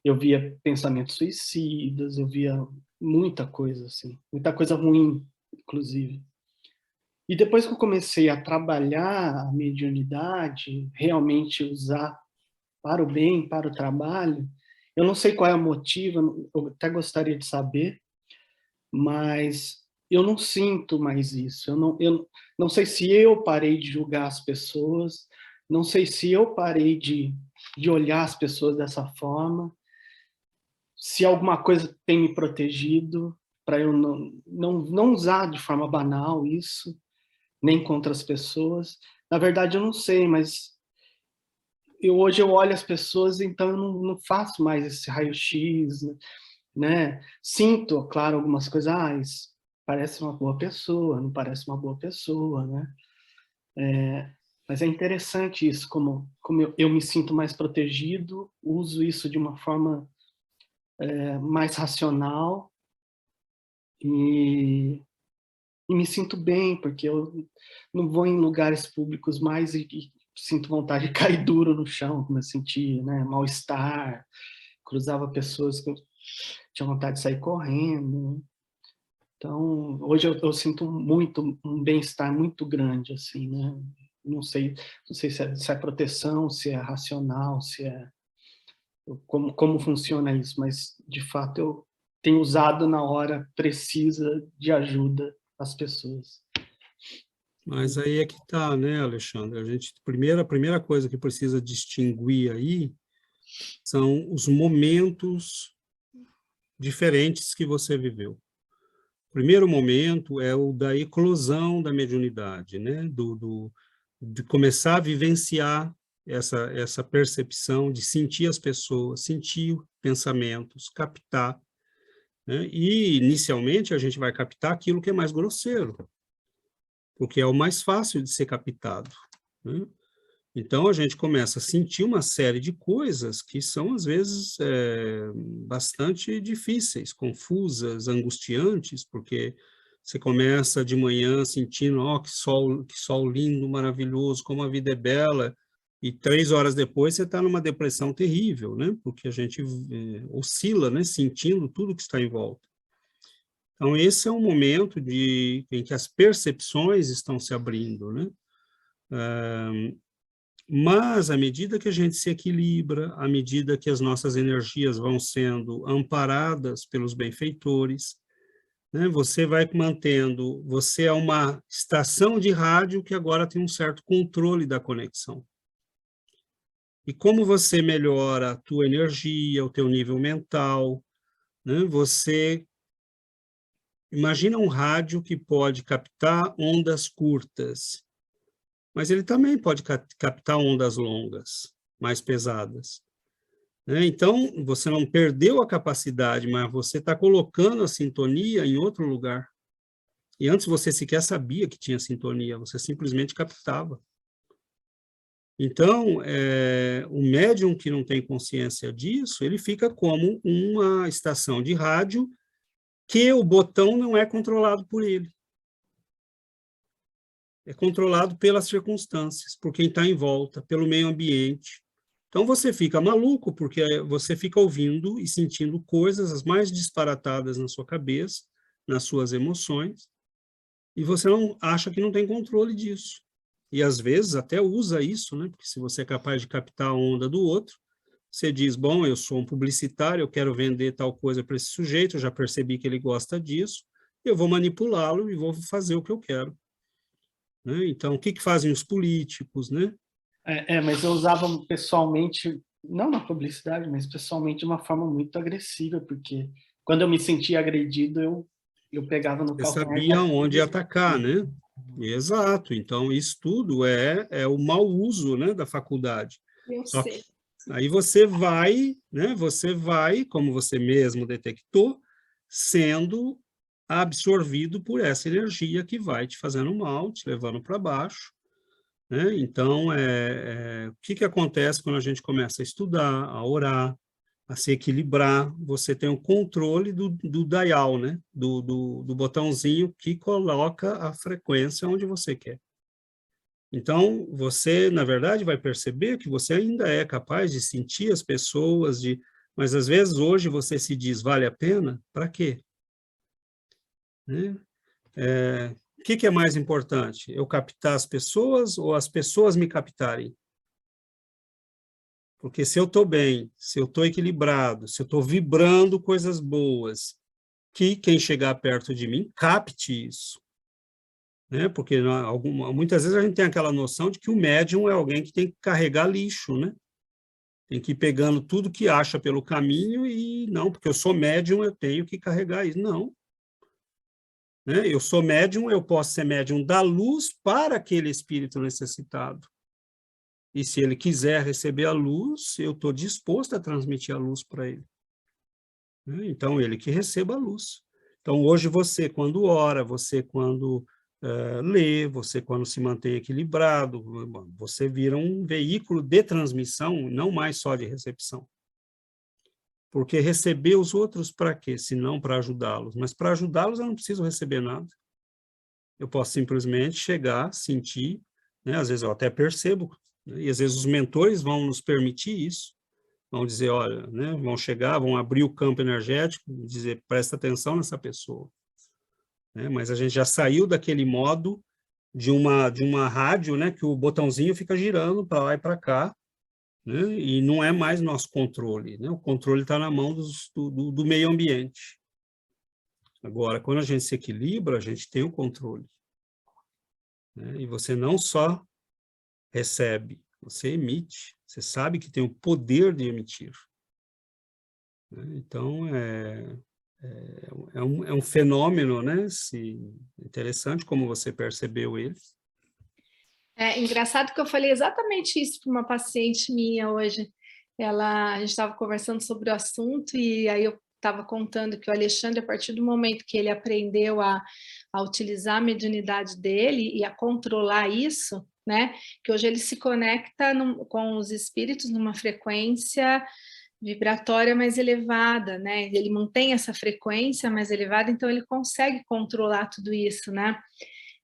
eu via pensamentos suicidas, eu via muita coisa, assim, muita coisa ruim, inclusive. E depois que eu comecei a trabalhar a mediunidade, realmente usar para o bem, para o trabalho, eu não sei qual é o motivo, eu até gostaria de saber, mas eu não sinto mais isso. Eu não sei se eu parei de julgar as pessoas, não sei se eu parei de olhar as pessoas dessa forma, se alguma coisa tem me protegido para eu não usar de forma banal isso, nem contra as pessoas. Na verdade, eu não sei, mas hoje eu olho as pessoas, então eu não faço mais esse raio-x, né? Sinto, claro, algumas coisas, isso parece uma boa pessoa, não parece uma boa pessoa, né? Mas é interessante isso, como eu me sinto mais protegido, uso isso de uma forma mais racional e me sinto bem, porque eu não vou em lugares públicos mais e sinto vontade de cair duro no chão, como eu sentia, né? Mal-estar, cruzava pessoas que eu tinha vontade de sair correndo. Então, hoje eu sinto muito um bem-estar muito grande, assim, né? Não sei se é proteção, se é racional, se é como funciona isso, mas de fato eu tenho usado na hora precisa de ajuda as pessoas. Mas aí é que está, né, Alexandre? A primeira coisa que precisa distinguir aí são os momentos diferentes que você viveu. O primeiro momento é o da eclosão da mediunidade, né? De começar a vivenciar essa percepção de sentir as pessoas, sentir pensamentos, captar, né? E, inicialmente, a gente vai captar aquilo que é mais grosseiro, porque é o mais fácil de ser captado, né? Então, a gente começa a sentir uma série de coisas que são, às vezes, bastante difíceis, confusas, angustiantes, porque você começa de manhã sentindo, que sol lindo, maravilhoso, como a vida é bela, e 3 horas depois você está numa depressão terrível, né? Porque a gente oscila, né? Sentindo tudo que está em volta. Então, esse é um momento em que as percepções estão se abrindo, né? Mas, à medida que a gente se equilibra, à medida que as nossas energias vão sendo amparadas pelos benfeitores, né, você vai mantendo, você é uma estação de rádio que agora tem um certo controle da conexão. E como você melhora a tua energia, o teu nível mental, né, você imagina um rádio que pode captar ondas curtas, mas ele também pode captar ondas longas, mais pesadas, né? Então, você não perdeu a capacidade, mas você está colocando a sintonia em outro lugar. E antes você sequer sabia que tinha sintonia, você simplesmente captava. Então, o médium que não tem consciência disso, ele fica como uma estação de rádio que o botão não é controlado por ele. É controlado pelas circunstâncias, por quem está em volta, pelo meio ambiente, Então você fica maluco, porque você fica ouvindo e sentindo coisas as mais disparatadas na sua cabeça, nas suas emoções, e você não acha que não tem controle disso. E às vezes até usa isso, né? Porque se você é capaz de captar a onda do outro, você diz, bom, eu sou um publicitário, eu quero vender tal coisa para esse sujeito, eu já percebi que ele gosta disso, eu vou manipulá-lo e vou fazer o que eu quero. Né? Então, o que fazem os políticos, né? Mas eu usava pessoalmente, não na publicidade, mas pessoalmente de uma forma muito agressiva, porque quando eu me sentia agredido, eu pegava no Você calcanhar. sabia onde atacar, né? Exato. Então, isso tudo é o mau uso, né, da faculdade. Eu Só sei. que aí você vai, né? Você vai, como você mesmo detectou, sendo absorvido por essa energia que vai te fazendo mal, te levando para baixo, né? Então, o que acontece quando a gente começa a estudar, a orar, a se equilibrar? Você tem o controle do dial, né? Do botãozinho que coloca a frequência onde você quer. Então, você, na verdade, vai perceber que você ainda é capaz de sentir as pessoas, mas às vezes hoje você se diz, vale a pena? Para quê? Né? O que é mais importante? Eu captar as pessoas ou as pessoas me captarem? Porque se eu estou bem, se eu estou equilibrado, se eu estou vibrando coisas boas, que quem chegar perto de mim capte isso. Né? Porque muitas vezes a gente tem aquela noção de que o médium é alguém que tem que carregar lixo, né? Tem que ir pegando tudo que acha pelo caminho e não, porque eu sou médium, eu tenho que carregar isso. Não. Né? Eu sou médium, eu posso ser médium da luz para aquele espírito necessitado. E se ele quiser receber a luz, eu estou disposto a transmitir a luz para ele. Né? Então, ele que receba a luz. Então, hoje você, quando ora, você, quando lê, você, quando se mantém equilibrado, você vira um veículo de transmissão, não mais só de recepção. Porque receber os outros para quê? Se não para ajudá-los. Mas para ajudá-los eu não preciso receber nada. Eu posso simplesmente chegar, sentir, né? Às vezes eu até percebo, né? E às vezes os mentores vão nos permitir isso, vão dizer, olha, né? Vão chegar, vão abrir o campo energético, dizer, presta atenção nessa pessoa. Né? Mas a gente já saiu daquele modo de uma rádio, né? Que o botãozinho fica girando para lá e para cá, né? E não é mais nosso controle, né? O controle está na mão do meio ambiente. Agora, quando a gente se equilibra, a gente tem o controle. Né? E você não só recebe, você emite. Você sabe que tem o poder de emitir. Né? Então, é um fenômeno, né? Interessante como você percebeu ele. É engraçado que eu falei exatamente isso para uma paciente minha hoje. A gente estava conversando sobre o assunto e aí eu estava contando que o Alexandre, a partir do momento que ele aprendeu a utilizar a mediunidade dele e a controlar isso, né? Que hoje ele se conecta com os espíritos numa frequência vibratória mais elevada, né? Ele mantém essa frequência mais elevada, então ele consegue controlar tudo isso, né?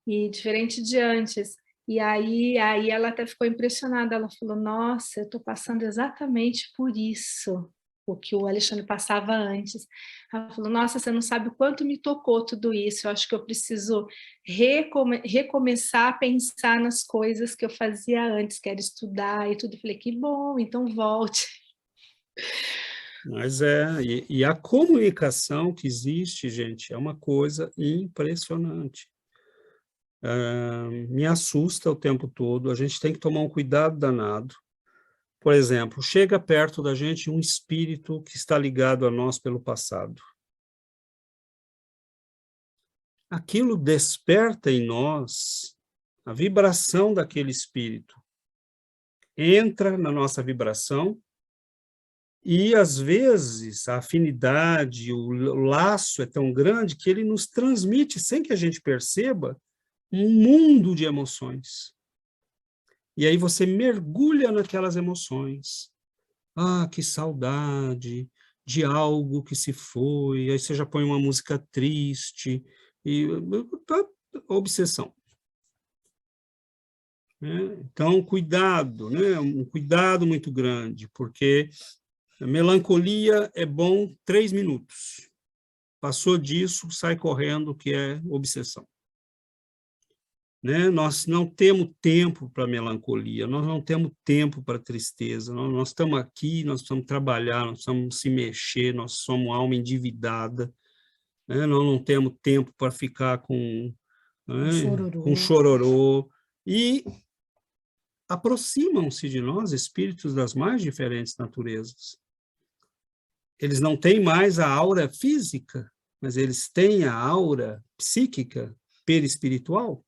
E diferente de antes. E aí ela até ficou impressionada, ela falou, nossa, eu estou passando exatamente por isso, o que o Alexandre passava antes. Ela falou, nossa, você não sabe o quanto me tocou tudo isso, eu acho que eu preciso recomeçar a pensar nas coisas que eu fazia antes, que era estudar e tudo. Eu falei, que bom, então volte. Mas e a comunicação que existe, gente, é uma coisa impressionante. Me assusta o tempo todo, a gente tem que tomar um cuidado danado. Por exemplo, chega perto da gente um espírito que está ligado a nós pelo passado. Aquilo desperta em nós a vibração daquele espírito. Entra na nossa vibração e, às vezes, a afinidade, o laço é tão grande que ele nos transmite, sem que a gente perceba, um mundo de emoções. E aí você mergulha naquelas emoções. Ah, que saudade de algo que se foi. Aí você já põe uma música triste. E obsessão. né? Então, cuidado, né? Um cuidado muito grande, porque a melancolia é bom 3 minutos. Passou disso, sai correndo, que é obsessão. Né? Nós não temos tempo para melancolia, nós não temos tempo para tristeza, nós estamos aqui, nós precisamos trabalhar, nós precisamos se mexer, nós somos alma endividada, né? Nós não temos tempo para ficar com, né, com chororô, e aproximam-se de nós espíritos das mais diferentes naturezas. Eles não têm mais a aura física, mas eles têm a aura psíquica, perispiritual,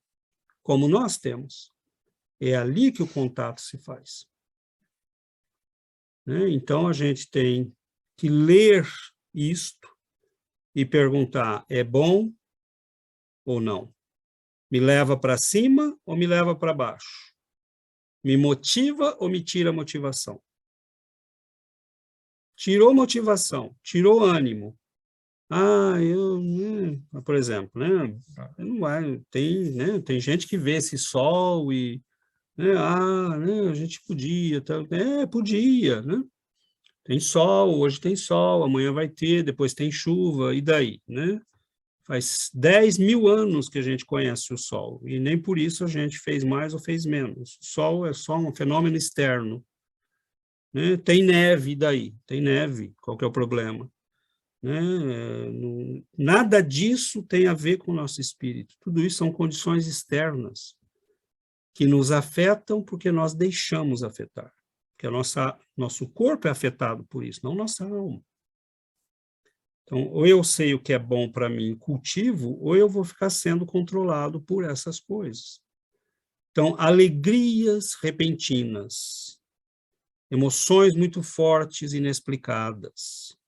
como nós temos. É ali que o contato se faz. Né? Então, a gente tem que ler isto e perguntar, é bom ou não? Me leva para cima ou me leva para baixo? Me motiva ou me tira a motivação? Tirou motivação, tirou ânimo. Por exemplo, né? Não vai, tem, né? Tem gente que vê esse sol e, né? Né? A gente podia, tá? Podia, né? Tem sol, hoje tem sol, amanhã vai ter, depois tem chuva, e daí, né? Faz 10.000 anos que a gente conhece o sol, e nem por isso a gente fez mais ou fez menos. O sol é só um fenômeno externo. Né? Tem neve, e daí? Tem neve, qual que é o problema? Né? Nada disso tem a ver com o nosso espírito. Tudo isso são condições externas que nos afetam porque nós deixamos afetar. Porque nosso corpo é afetado por isso, não nossa alma. Então, ou eu sei o que é bom para mim, cultivo, ou eu vou ficar sendo controlado por essas coisas. Então, alegrias repentinas, emoções muito fortes, inexplicadas,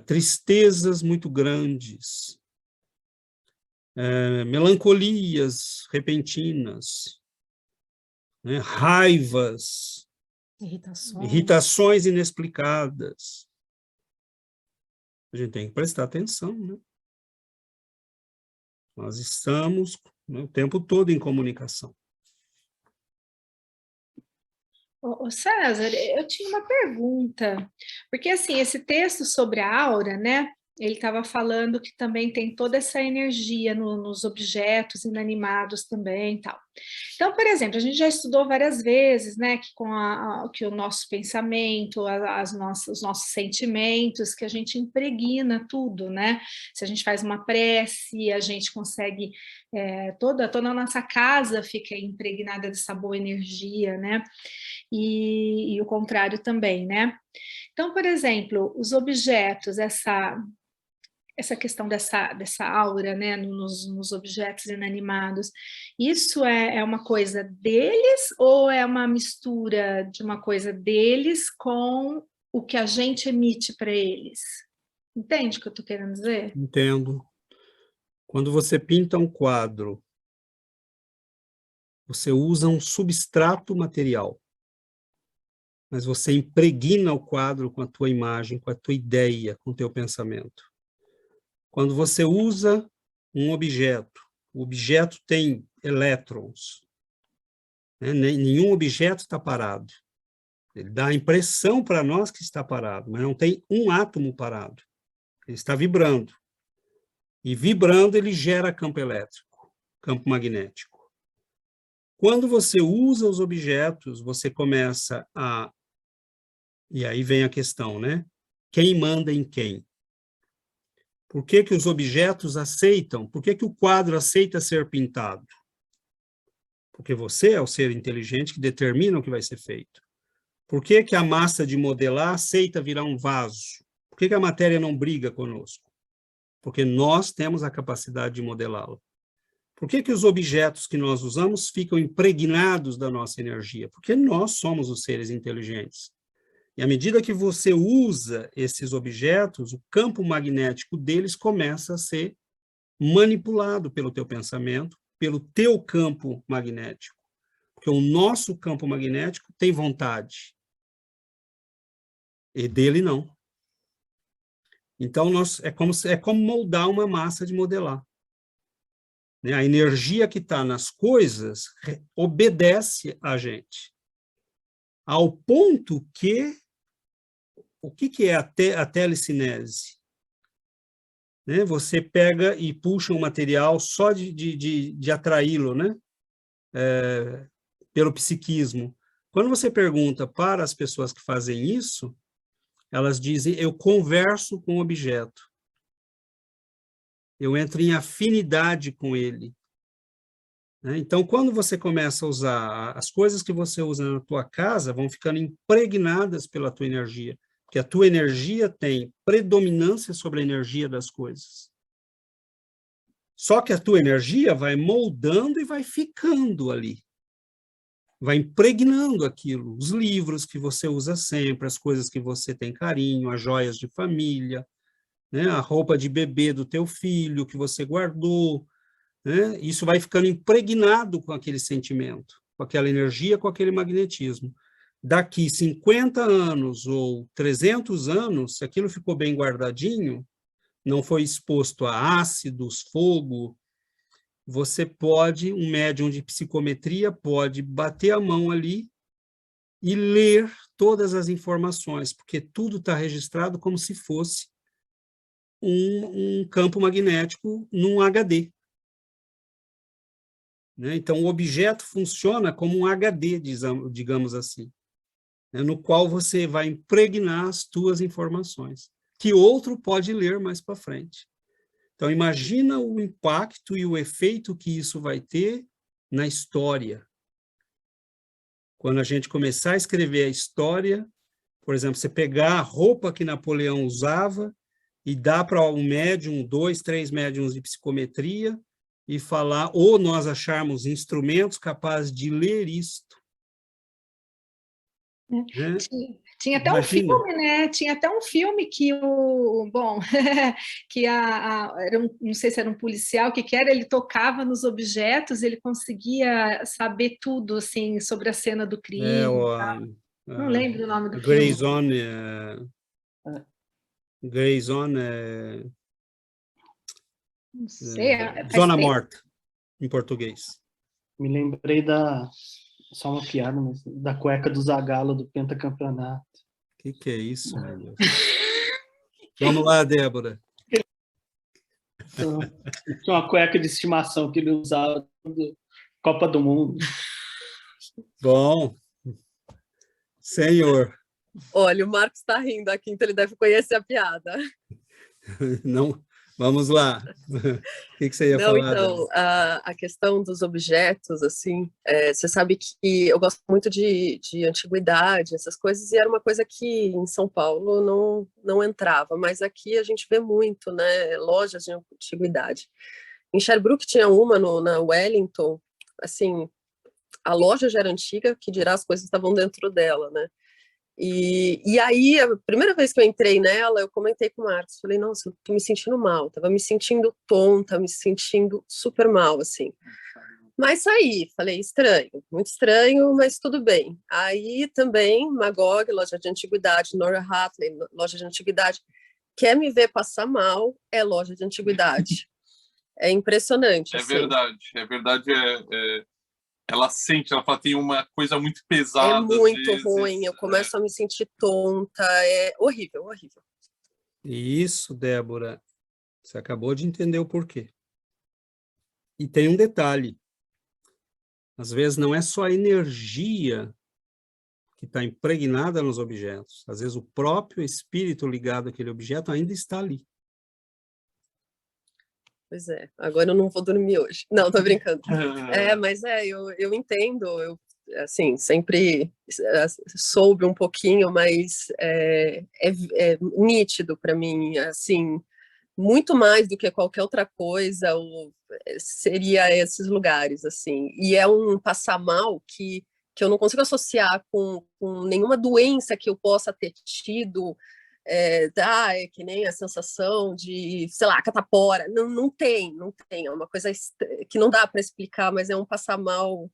tristezas muito grandes, melancolias repentinas, né, raivas, irritações inexplicadas. A gente tem que prestar atenção, né? Nós estamos, né, o tempo todo em comunicação. Ô César, eu tinha uma pergunta, porque assim, esse texto sobre a aura, né, ele estava falando que também tem toda essa energia nos objetos inanimados também e tal. Então, por exemplo, a gente já estudou várias vezes, né, que que o nosso pensamento, os nossos sentimentos, que a gente impregna tudo, né? Se a gente faz uma prece, a gente consegue, toda a nossa casa fica impregnada dessa boa energia, né? E o contrário também, né? Então, por exemplo, os objetos, essa questão dessa aura, né, nos objetos inanimados, isso é uma coisa deles ou é uma mistura de uma coisa deles com o que a gente emite para eles? Entende o que eu estou querendo dizer? Entendo. Quando você pinta um quadro, você usa um substrato material, mas você impregna o quadro com a tua imagem, com a tua ideia, com o teu pensamento. Quando você usa um objeto, o objeto tem elétrons, né? Nenhum objeto está parado. Ele dá a impressão para nós que está parado, mas não tem um átomo parado. Ele está vibrando. E vibrando, ele gera campo elétrico, campo magnético. Quando você usa os objetos, você começa a... E aí vem a questão, né? Quem manda em quem? Por que que os objetos aceitam? Por que que o quadro aceita ser pintado? Porque você é o ser inteligente que determina o que vai ser feito. Por que que a massa de modelar aceita virar um vaso? Por que que a matéria não briga conosco? Porque nós temos a capacidade de modelá-la. Por que que os objetos que nós usamos ficam impregnados da nossa energia? Porque nós somos os seres inteligentes. E à medida que você usa esses objetos, o campo magnético deles começa a ser manipulado pelo teu pensamento, pelo teu campo magnético. Porque o nosso campo magnético tem vontade. E dele não. Então, é como moldar uma massa de modelar. né? A energia que está nas coisas obedece a gente. Ao ponto que, o que é a telecinese? Né? Você pega e puxa um material só de atraí-lo, né? Pelo psiquismo. Quando você pergunta para as pessoas que fazem isso, elas dizem, eu converso com o objeto. Eu entro em afinidade com ele. Né? Então, quando você começa a usar, as coisas que você usa na tua casa vão ficando impregnadas pela tua energia, porque a tua energia tem predominância sobre a energia das coisas. Só que a tua energia vai moldando e vai ficando ali. Vai impregnando aquilo, os livros que você usa sempre, as coisas que você tem carinho, as joias de família, né? A roupa de bebê do teu filho que você guardou, né? Isso vai ficando impregnado com aquele sentimento, com aquela energia, com aquele magnetismo. Daqui 50 anos ou 300 anos, se aquilo ficou bem guardadinho, não foi exposto a ácidos, fogo, você pode, um médium de psicometria pode bater a mão ali e ler todas as informações, porque tudo está registrado como se fosse um campo magnético num HD. Né? Então, o objeto funciona como um HD, digamos assim, né? No qual você vai impregnar as tuas informações, que outro pode ler mais para frente. Então, imagina o impacto e o efeito que isso vai ter na história. Quando a gente começar a escrever a história, por exemplo, você pegar a roupa que Napoleão usava e dar para um médium, 2, 3 médiums de psicometria e falar, ou nós acharmos instrumentos capazes de ler isto. Né? Tinha até Imagina. um filme, né? Tinha até um filme que que era não sei se era um policial, que era, ele tocava nos objetos, ele conseguia saber tudo, assim, sobre a cena do crime. Não lembro o nome do filme. Grey Zone, Não sei, Zona Morta, em português. Me lembrei só uma piada, mas da cueca do Zagallo do pentacampeonato. O que é isso, meu Deus? Vamos lá, Débora. Tinha uma cueca de estimação que ele usava da Copa do Mundo. Bom. Senhor. Olha, o Marcos está rindo aqui, então ele deve conhecer a piada. Não, vamos lá. O que você ia falar? Então, a questão dos objetos, assim, você sabe que eu gosto muito de antiguidade, essas coisas, e era uma coisa que em São Paulo não entrava, mas aqui a gente vê muito, né, lojas de antiguidade. Em Sherbrooke tinha uma na Wellington, assim, a loja já era antiga, que dirá as coisas estavam dentro dela, né? E aí, a primeira vez que eu entrei nela, eu comentei com o Marcos, falei, nossa, eu tô me sentindo mal, tava me sentindo tonta, me sentindo super mal, assim. Mas saí, falei, estranho, muito estranho, mas tudo bem. Aí também, Magog, loja de antiguidade, Nora Hatley, loja de antiguidade, quer me ver passar mal, é loja de antiguidade. É impressionante. É assim. Verdade, ela sente, ela fala, tem uma coisa muito pesada. É muito ruim, eu começo a me sentir tonta, é horrível, horrível. Isso, Débora, você acabou de entender o porquê. E tem um detalhe, às vezes não é só a energia que está impregnada nos objetos, às vezes o próprio espírito ligado àquele objeto ainda está ali. Pois é, agora eu não vou dormir hoje. Não, tô brincando. Mas eu entendo, eu assim, sempre soube um pouquinho, mas é nítido para mim, assim, muito mais do que qualquer outra coisa, seria esses lugares, assim. E é um passar mal que eu não consigo associar com nenhuma doença que eu possa ter tido. É que nem a sensação de, sei lá, catapora. Não tem. É uma coisa que não dá para explicar, mas é um passar mal.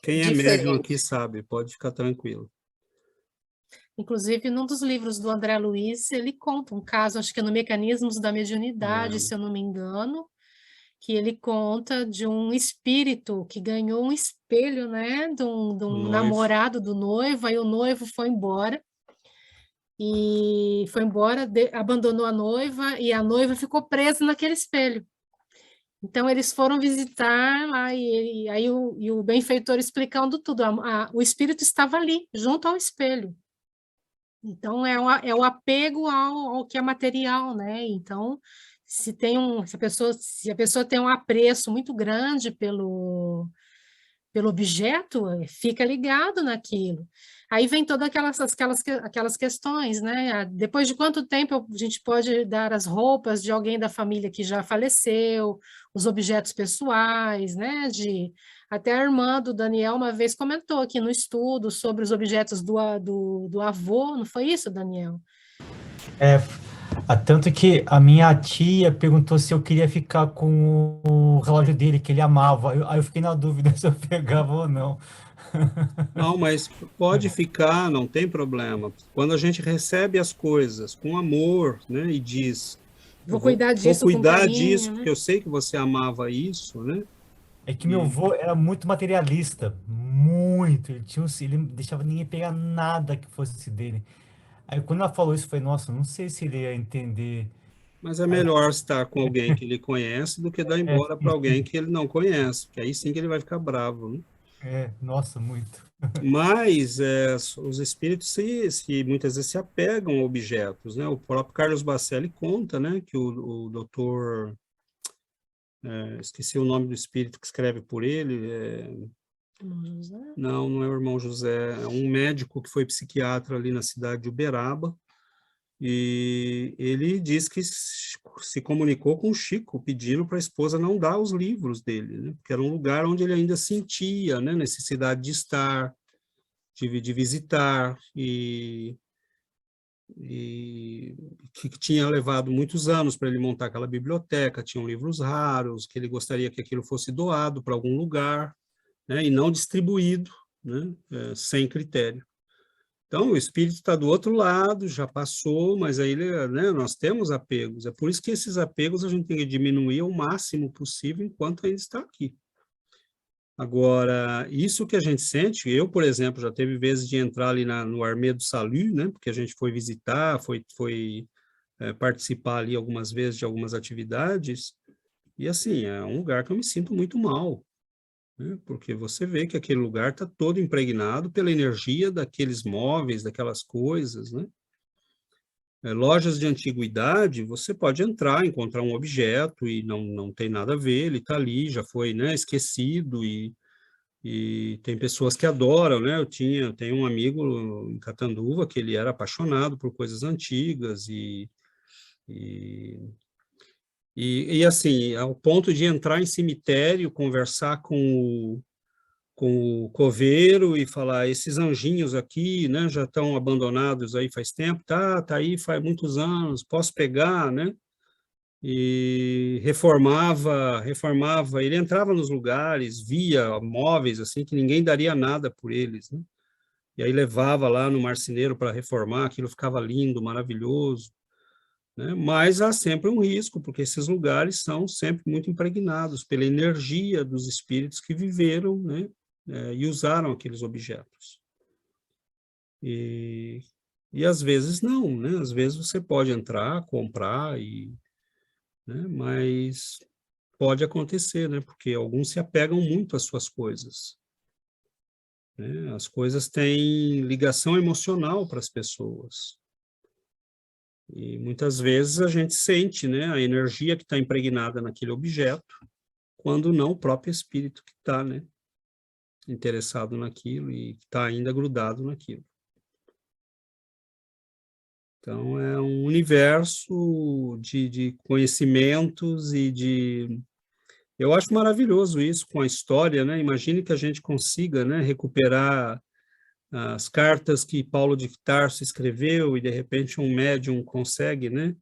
Quem é médium aqui sabe, pode ficar tranquilo. Inclusive, num dos livros do André Luiz, ele conta um caso, acho que é no Mecanismos da Mediunidade, se eu não me engano, que ele conta de um espírito que ganhou um espelho, né, de um namorado do noivo, aí o noivo foi embora, abandonou a noiva, e a noiva ficou presa naquele espelho. Então, eles foram visitar lá, e aí o benfeitor explicando tudo, o espírito estava ali, junto ao espelho. Então, é o apego ao que é material, né? Então, se a pessoa tem um apreço muito grande pelo objeto, fica ligado naquilo. Aí vem todas aquelas questões, né? Depois de quanto tempo a gente pode dar as roupas de alguém da família que já faleceu, os objetos pessoais, né? Até a irmã do Daniel uma vez comentou aqui no estudo sobre os objetos do avô, não foi isso, Daniel? Tanto que a minha tia perguntou se eu queria ficar com o relógio dele, que ele amava. Aí eu fiquei na dúvida se eu pegava ou não. Não, mas pode ficar, não tem problema. Quando a gente recebe as coisas com amor, né, e diz, Vou cuidar vou disso com cuidar carinho, disso, né? porque eu sei que você amava isso, né? É que meu avô era muito materialista, muito. Ele não deixava ninguém pegar nada que fosse dele. Aí quando ela falou isso, eu falei, nossa, não sei se ele ia entender. Mas é Aí, melhor estar com alguém que ele conhece do que dar embora para alguém que ele não conhece, que aí sim que ele vai ficar bravo, né? nossa, muito. Mas os espíritos muitas vezes se apegam a objetos, né? O próprio Carlos Bacelli conta, né, que o doutor, esqueci o nome do espírito que escreve por ele, Irmão José? não é o irmão José, é um médico que foi psiquiatra ali na cidade de Uberaba, e ele diz que se comunicou com o Chico, pedindo para a esposa não dar os livros dele, né? Porque era um lugar onde ele ainda sentia, né, necessidade de estar, de visitar, e que tinha levado muitos anos para ele montar aquela biblioteca, tinham livros raros, que ele gostaria que aquilo fosse doado para algum lugar, né, e não distribuído, né, sem critério. Então, o espírito está do outro lado, já passou, mas aí, né, nós temos apegos. É por isso que esses apegos a gente tem que diminuir ao máximo possível enquanto ainda está aqui. Agora, isso que a gente sente, eu, por exemplo, já teve vezes de entrar ali no Armê do Salut, né, porque a gente foi visitar, foi participar ali algumas vezes de algumas atividades, e assim, é um lugar que eu me sinto muito mal, né, porque você vê que aquele lugar está todo impregnado pela energia daqueles móveis, daquelas coisas, né. Lojas de antiguidade, você pode entrar, encontrar um objeto e não tem nada a ver, ele está ali, já foi, né, esquecido, e tem pessoas que adoram, né? Tenho um amigo em Catanduva que ele era apaixonado por coisas antigas e assim, ao ponto de entrar em cemitério, conversar com o coveiro e falar, esses anjinhos aqui, né, já estão abandonados aí faz tempo, tá aí faz muitos anos, posso pegar, né? E reformava, ele entrava nos lugares, via móveis assim que ninguém daria nada por eles, né? E aí levava lá no marceneiro para reformar, aquilo ficava lindo, maravilhoso, né? Mas há sempre um risco, porque esses lugares são sempre muito impregnados pela energia dos espíritos que viveram, né? E usaram aqueles objetos. E às vezes não, né? Às vezes você pode entrar, comprar né? Mas pode acontecer, né? Porque alguns se apegam muito às suas coisas, né? As coisas têm ligação emocional para as pessoas. E muitas vezes a gente sente, né, a energia que está impregnada naquele objeto, quando não o próprio espírito que está, né, interessado naquilo e que está ainda grudado naquilo. Então, é um universo de conhecimentos eu acho maravilhoso isso com a história, né? Imagine que a gente consiga, né, recuperar as cartas que Paulo de Tarso escreveu e, de repente, um médium consegue, né,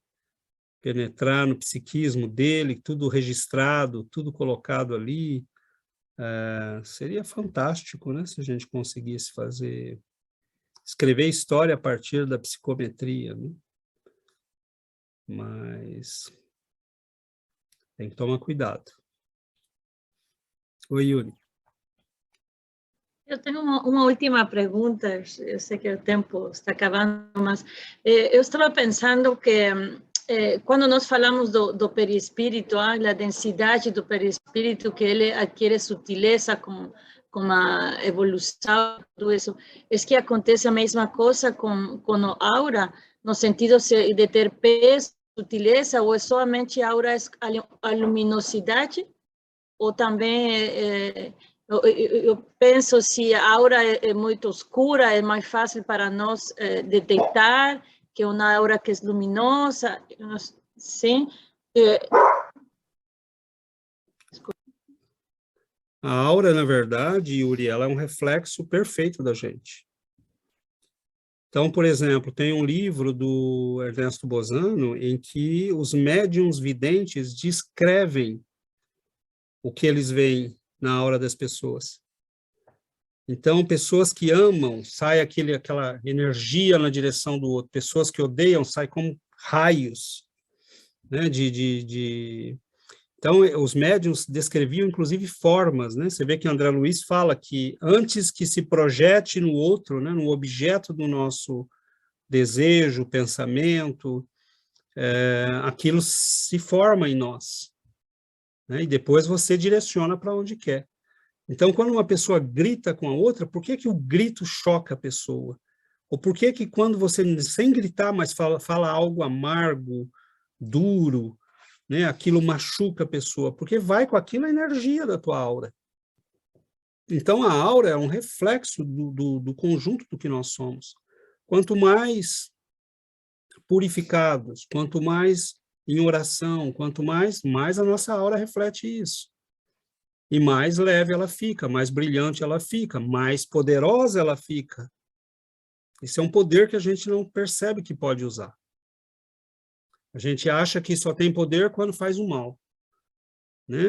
penetrar no psiquismo dele, tudo registrado, tudo colocado ali. Seria fantástico, né, se a gente conseguisse escrever história a partir da psicometria, né? Mas tem que tomar cuidado. Oi, Yuri. Eu tenho uma última pergunta, eu sei que o tempo está acabando, mas eu estava pensando que quando nós falamos do perispírito, a densidade do perispírito, que ele adquire sutileza com a evolução, tudo isso, é que acontece a mesma coisa com a aura, no sentido de ter peso, sutileza, ou é somente a aura, a luminosidade, ou também... eu penso se a aura é muito escura, é mais fácil para nós detectar que uma aura que é luminosa, sim. A aura, na verdade, Yuri, ela é um reflexo perfeito da gente. Então, por exemplo, tem um livro do Ernesto Bozano em que os médiuns videntes descrevem o que eles veem na aura das pessoas. Então, pessoas que amam, sai aquela energia na direção do outro. Pessoas que odeiam, sai como raios, né? Então, os médiuns descreviam, inclusive, formas, né? Você vê que André Luiz fala que antes que se projete no outro, né, no objeto do nosso desejo, pensamento, aquilo se forma em nós, né? E depois você direciona para onde quer. Então, quando uma pessoa grita com a outra, por que o grito choca a pessoa? Ou por que quando você, sem gritar, mas fala algo amargo, duro, né, aquilo machuca a pessoa? Porque vai com aquilo a energia da tua aura. Então, a aura é um reflexo do conjunto do que nós somos. Quanto mais purificados, quanto mais em oração, quanto mais a nossa aura reflete isso. E mais leve ela fica, mais brilhante ela fica, mais poderosa ela fica. Esse é um poder que a gente não percebe que pode usar. A gente acha que só tem poder quando faz o mal, né?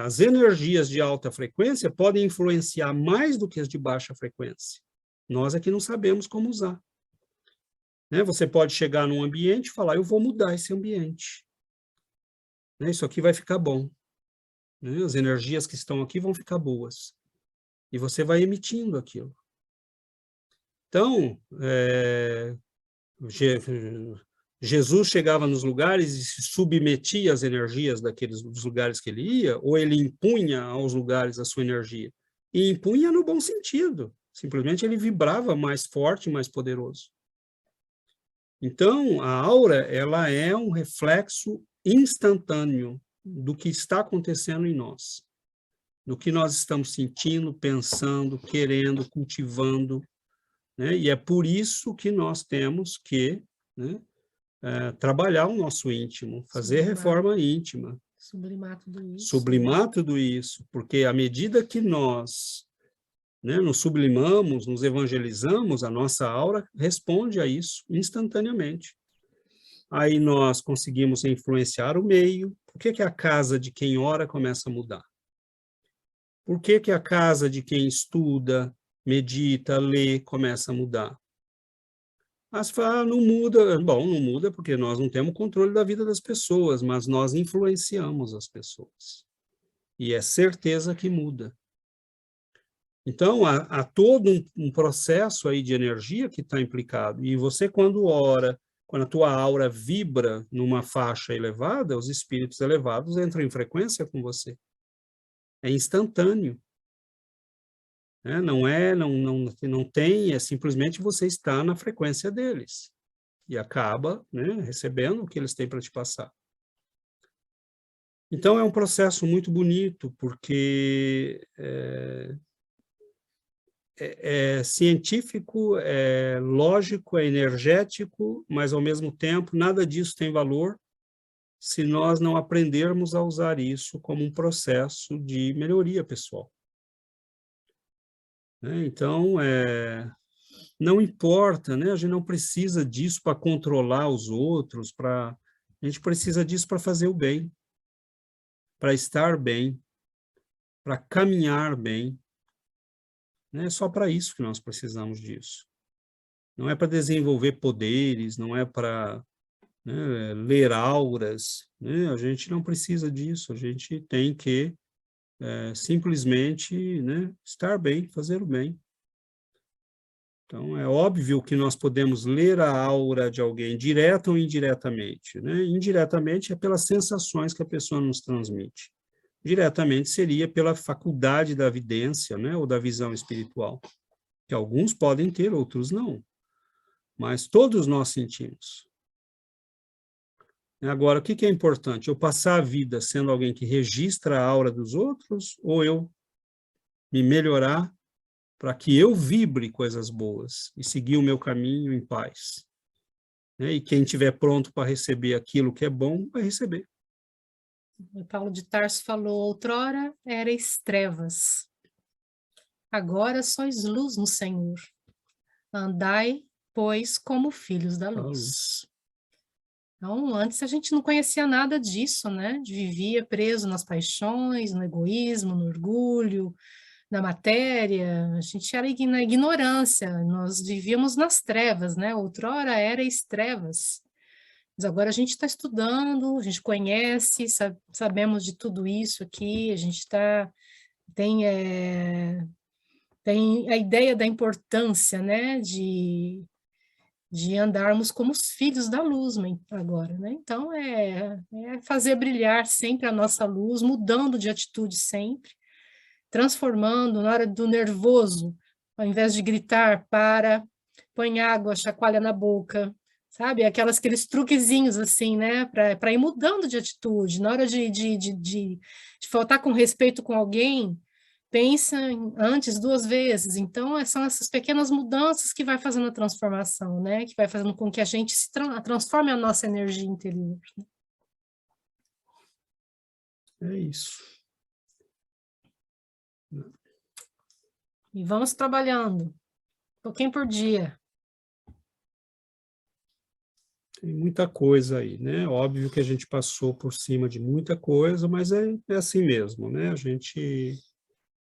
As energias de alta frequência podem influenciar mais do que as de baixa frequência. Nós é que não sabemos como usar. Né? Você pode chegar num ambiente e falar, eu vou mudar esse ambiente. Né? Isso aqui vai ficar bom. Né? As energias que estão aqui vão ficar boas. E você vai emitindo aquilo. Então, Jesus chegava nos lugares e se submetia às energias dos lugares que ele ia, ou ele impunha aos lugares a sua energia? E impunha no bom sentido. Simplesmente ele vibrava mais forte, mais poderoso. Então, a aura, ela é um reflexo instantâneo do que está acontecendo em nós, do que nós estamos sentindo, pensando, querendo, cultivando, né? E é por isso que nós temos que, né, trabalhar o nosso íntimo, fazer reforma íntima. Sublimar tudo isso. Sublimar tudo isso, porque à medida que nós, né, nos sublimamos, nos evangelizamos, a nossa aura responde a isso instantaneamente. Aí nós conseguimos influenciar o meio. Por que a casa de quem ora começa a mudar? Por que a casa de quem estuda, medita, lê, começa a mudar? Mas fala, não muda. Bom, não muda porque nós não temos controle da vida das pessoas, mas nós influenciamos as pessoas. E é certeza que muda. Então, há todo um processo aí de energia que está implicado. E você, quando ora, quando a tua aura vibra numa faixa elevada, os espíritos elevados entram em frequência com você. É instantâneo. Né? Não tem, é simplesmente você está na frequência deles. E acaba, né, recebendo o que eles têm para te passar. Então, é um processo muito bonito, porque é científico, é lógico, é energético, mas, ao mesmo tempo, nada disso tem valor se nós não aprendermos a usar isso como um processo de melhoria pessoal. Então, não importa, né? A gente não precisa disso para controlar os outros, a gente precisa disso para fazer o bem, para estar bem, para caminhar bem. É só para isso que nós precisamos disso. Não é para desenvolver poderes, não é para, né, ler auras, né? A gente não precisa disso, a gente tem que simplesmente, né, estar bem, fazer o bem. Então, é óbvio que nós podemos ler a aura de alguém, direta ou indiretamente, né? Indiretamente é pelas sensações que a pessoa nos transmite. Diretamente seria pela faculdade da vidência, né, ou da visão espiritual, que alguns podem ter, outros não. Mas todos nós sentimos. Agora, o que é importante? Eu passar a vida sendo alguém que registra a aura dos outros, ou eu me melhorar para que eu vibre coisas boas e seguir o meu caminho em paz? E quem estiver pronto para receber aquilo que é bom, vai receber. O Paulo de Tarso falou, outrora erais trevas, agora sois luz no Senhor. Andai, pois, como filhos da luz. Então, antes a gente não conhecia nada disso, né? Vivia preso nas paixões, no egoísmo, no orgulho, na matéria. A gente era na ignorância, nós vivíamos nas trevas, né? Outrora erais trevas. Mas agora a gente está estudando, a gente conhece, sabemos de tudo isso aqui, a gente tem a ideia da importância, né, de andarmos como os filhos da luz agora, né? Então, é fazer brilhar sempre a nossa luz, mudando de atitude sempre, transformando na hora do nervoso, ao invés de gritar, põe água, chacoalha na boca, sabe? Aqueles truquezinhos assim, né? Para ir mudando de atitude. Na hora de faltar com respeito com alguém, pensa antes 2 vezes. Então, são essas pequenas mudanças que vai fazendo a transformação, né? Que vai fazendo com que a gente transforme a nossa energia interior. É isso. E vamos trabalhando, um pouquinho por dia. Tem muita coisa aí, né? Óbvio que a gente passou por cima de muita coisa, mas é assim mesmo, né?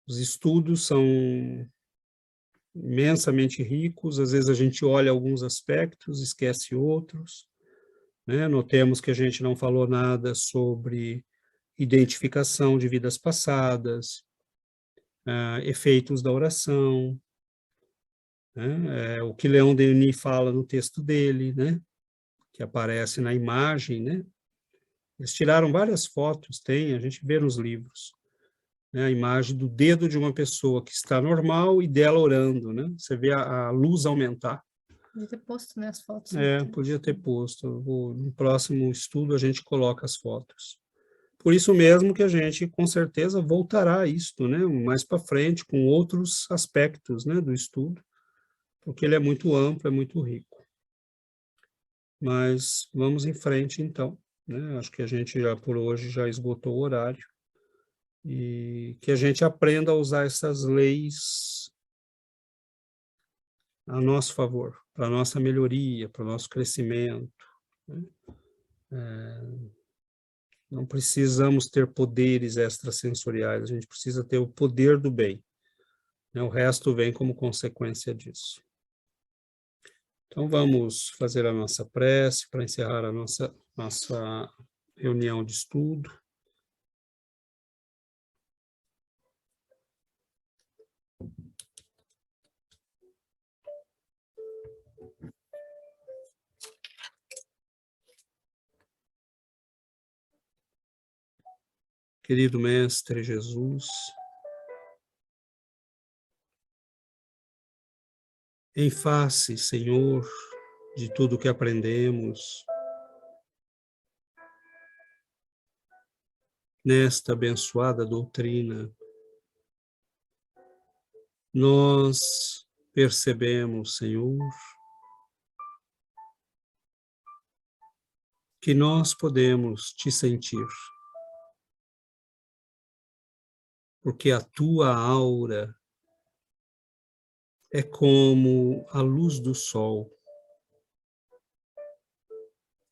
Os estudos são imensamente ricos, às vezes a gente olha alguns aspectos, esquece outros, né? Notemos que a gente não falou nada sobre identificação de vidas passadas, efeitos da oração, né? O que Leon Denis fala no texto dele, né? Que aparece na imagem, né? Eles tiraram várias fotos, a gente vê nos livros, né? A imagem do dedo de uma pessoa que está normal e dela orando, né? Você vê a luz aumentar. Podia ter posto, né, as fotos. Podia ter posto. No próximo estudo a gente coloca as fotos. Por isso mesmo que a gente, com certeza, voltará a isto, né? Mais para frente, com outros aspectos, né, do estudo, porque ele é muito amplo, é muito rico. Mas vamos em frente, então, né? Acho que a gente por hoje já esgotou o horário. E que a gente aprenda a usar essas leis a nosso favor, para a nossa melhoria, para o nosso crescimento, né? Não precisamos ter poderes extrasensoriais, a gente precisa ter o poder do bem, né? O resto vem como consequência disso. Então, vamos fazer a nossa prece para encerrar a nossa reunião de estudo. Querido Mestre Jesus, em face, Senhor, de tudo que aprendemos, nesta abençoada doutrina, nós percebemos, Senhor, que nós podemos te sentir, porque a tua aura é como a luz do sol,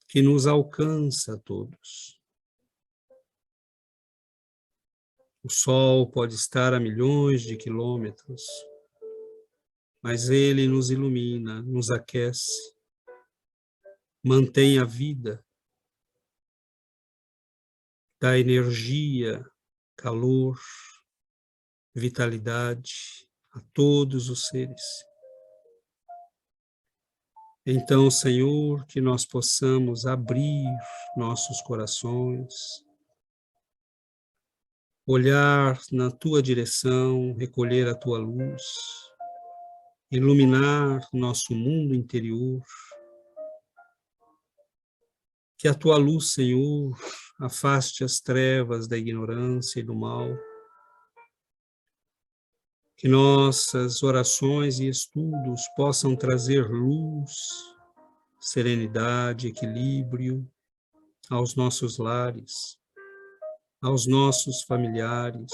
que nos alcança a todos. O sol pode estar a milhões de quilômetros, mas ele nos ilumina, nos aquece, mantém a vida, dá energia, calor, vitalidade a todos os seres. Então, Senhor, que nós possamos abrir nossos corações, olhar na Tua direção, recolher a Tua luz, iluminar nosso mundo interior. Que a Tua luz, Senhor, afaste as trevas da ignorância e do mal. Que nossas orações e estudos possam trazer luz, serenidade, equilíbrio aos nossos lares, aos nossos familiares,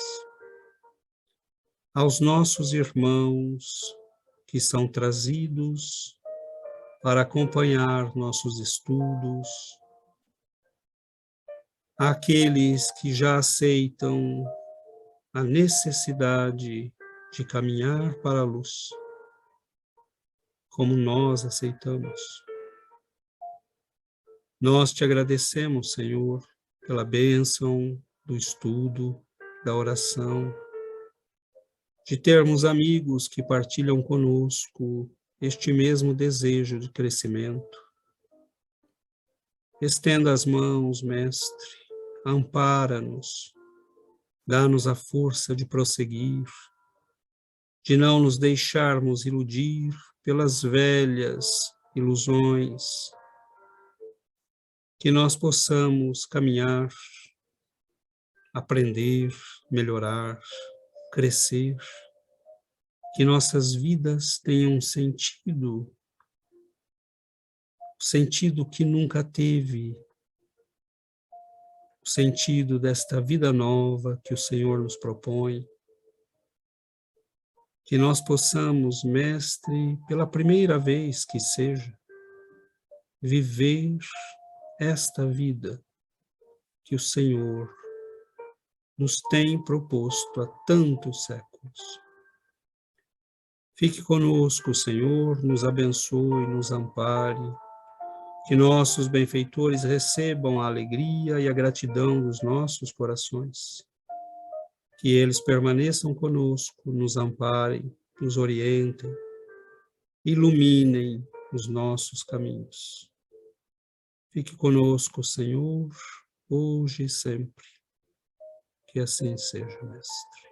aos nossos irmãos que são trazidos para acompanhar nossos estudos, àqueles que já aceitam a necessidade de caminhar para a luz, como nós aceitamos. Nós te agradecemos, Senhor, pela bênção do estudo, da oração, de termos amigos que partilham conosco este mesmo desejo de crescimento. Estenda as mãos, Mestre, ampara-nos, dá-nos a força de prosseguir, de não nos deixarmos iludir pelas velhas ilusões, que nós possamos caminhar, aprender, melhorar, crescer, que nossas vidas tenham sentido que nunca teve, o sentido desta vida nova que o Senhor nos propõe. Que nós possamos, Mestre, pela primeira vez que seja, viver esta vida que o Senhor nos tem proposto há tantos séculos. Fique conosco, Senhor, nos abençoe, nos ampare, que nossos benfeitores recebam a alegria e a gratidão dos nossos corações. Que eles permaneçam conosco, nos amparem, nos orientem, iluminem os nossos caminhos. Fique conosco, Senhor, hoje e sempre. Que assim seja, Mestre.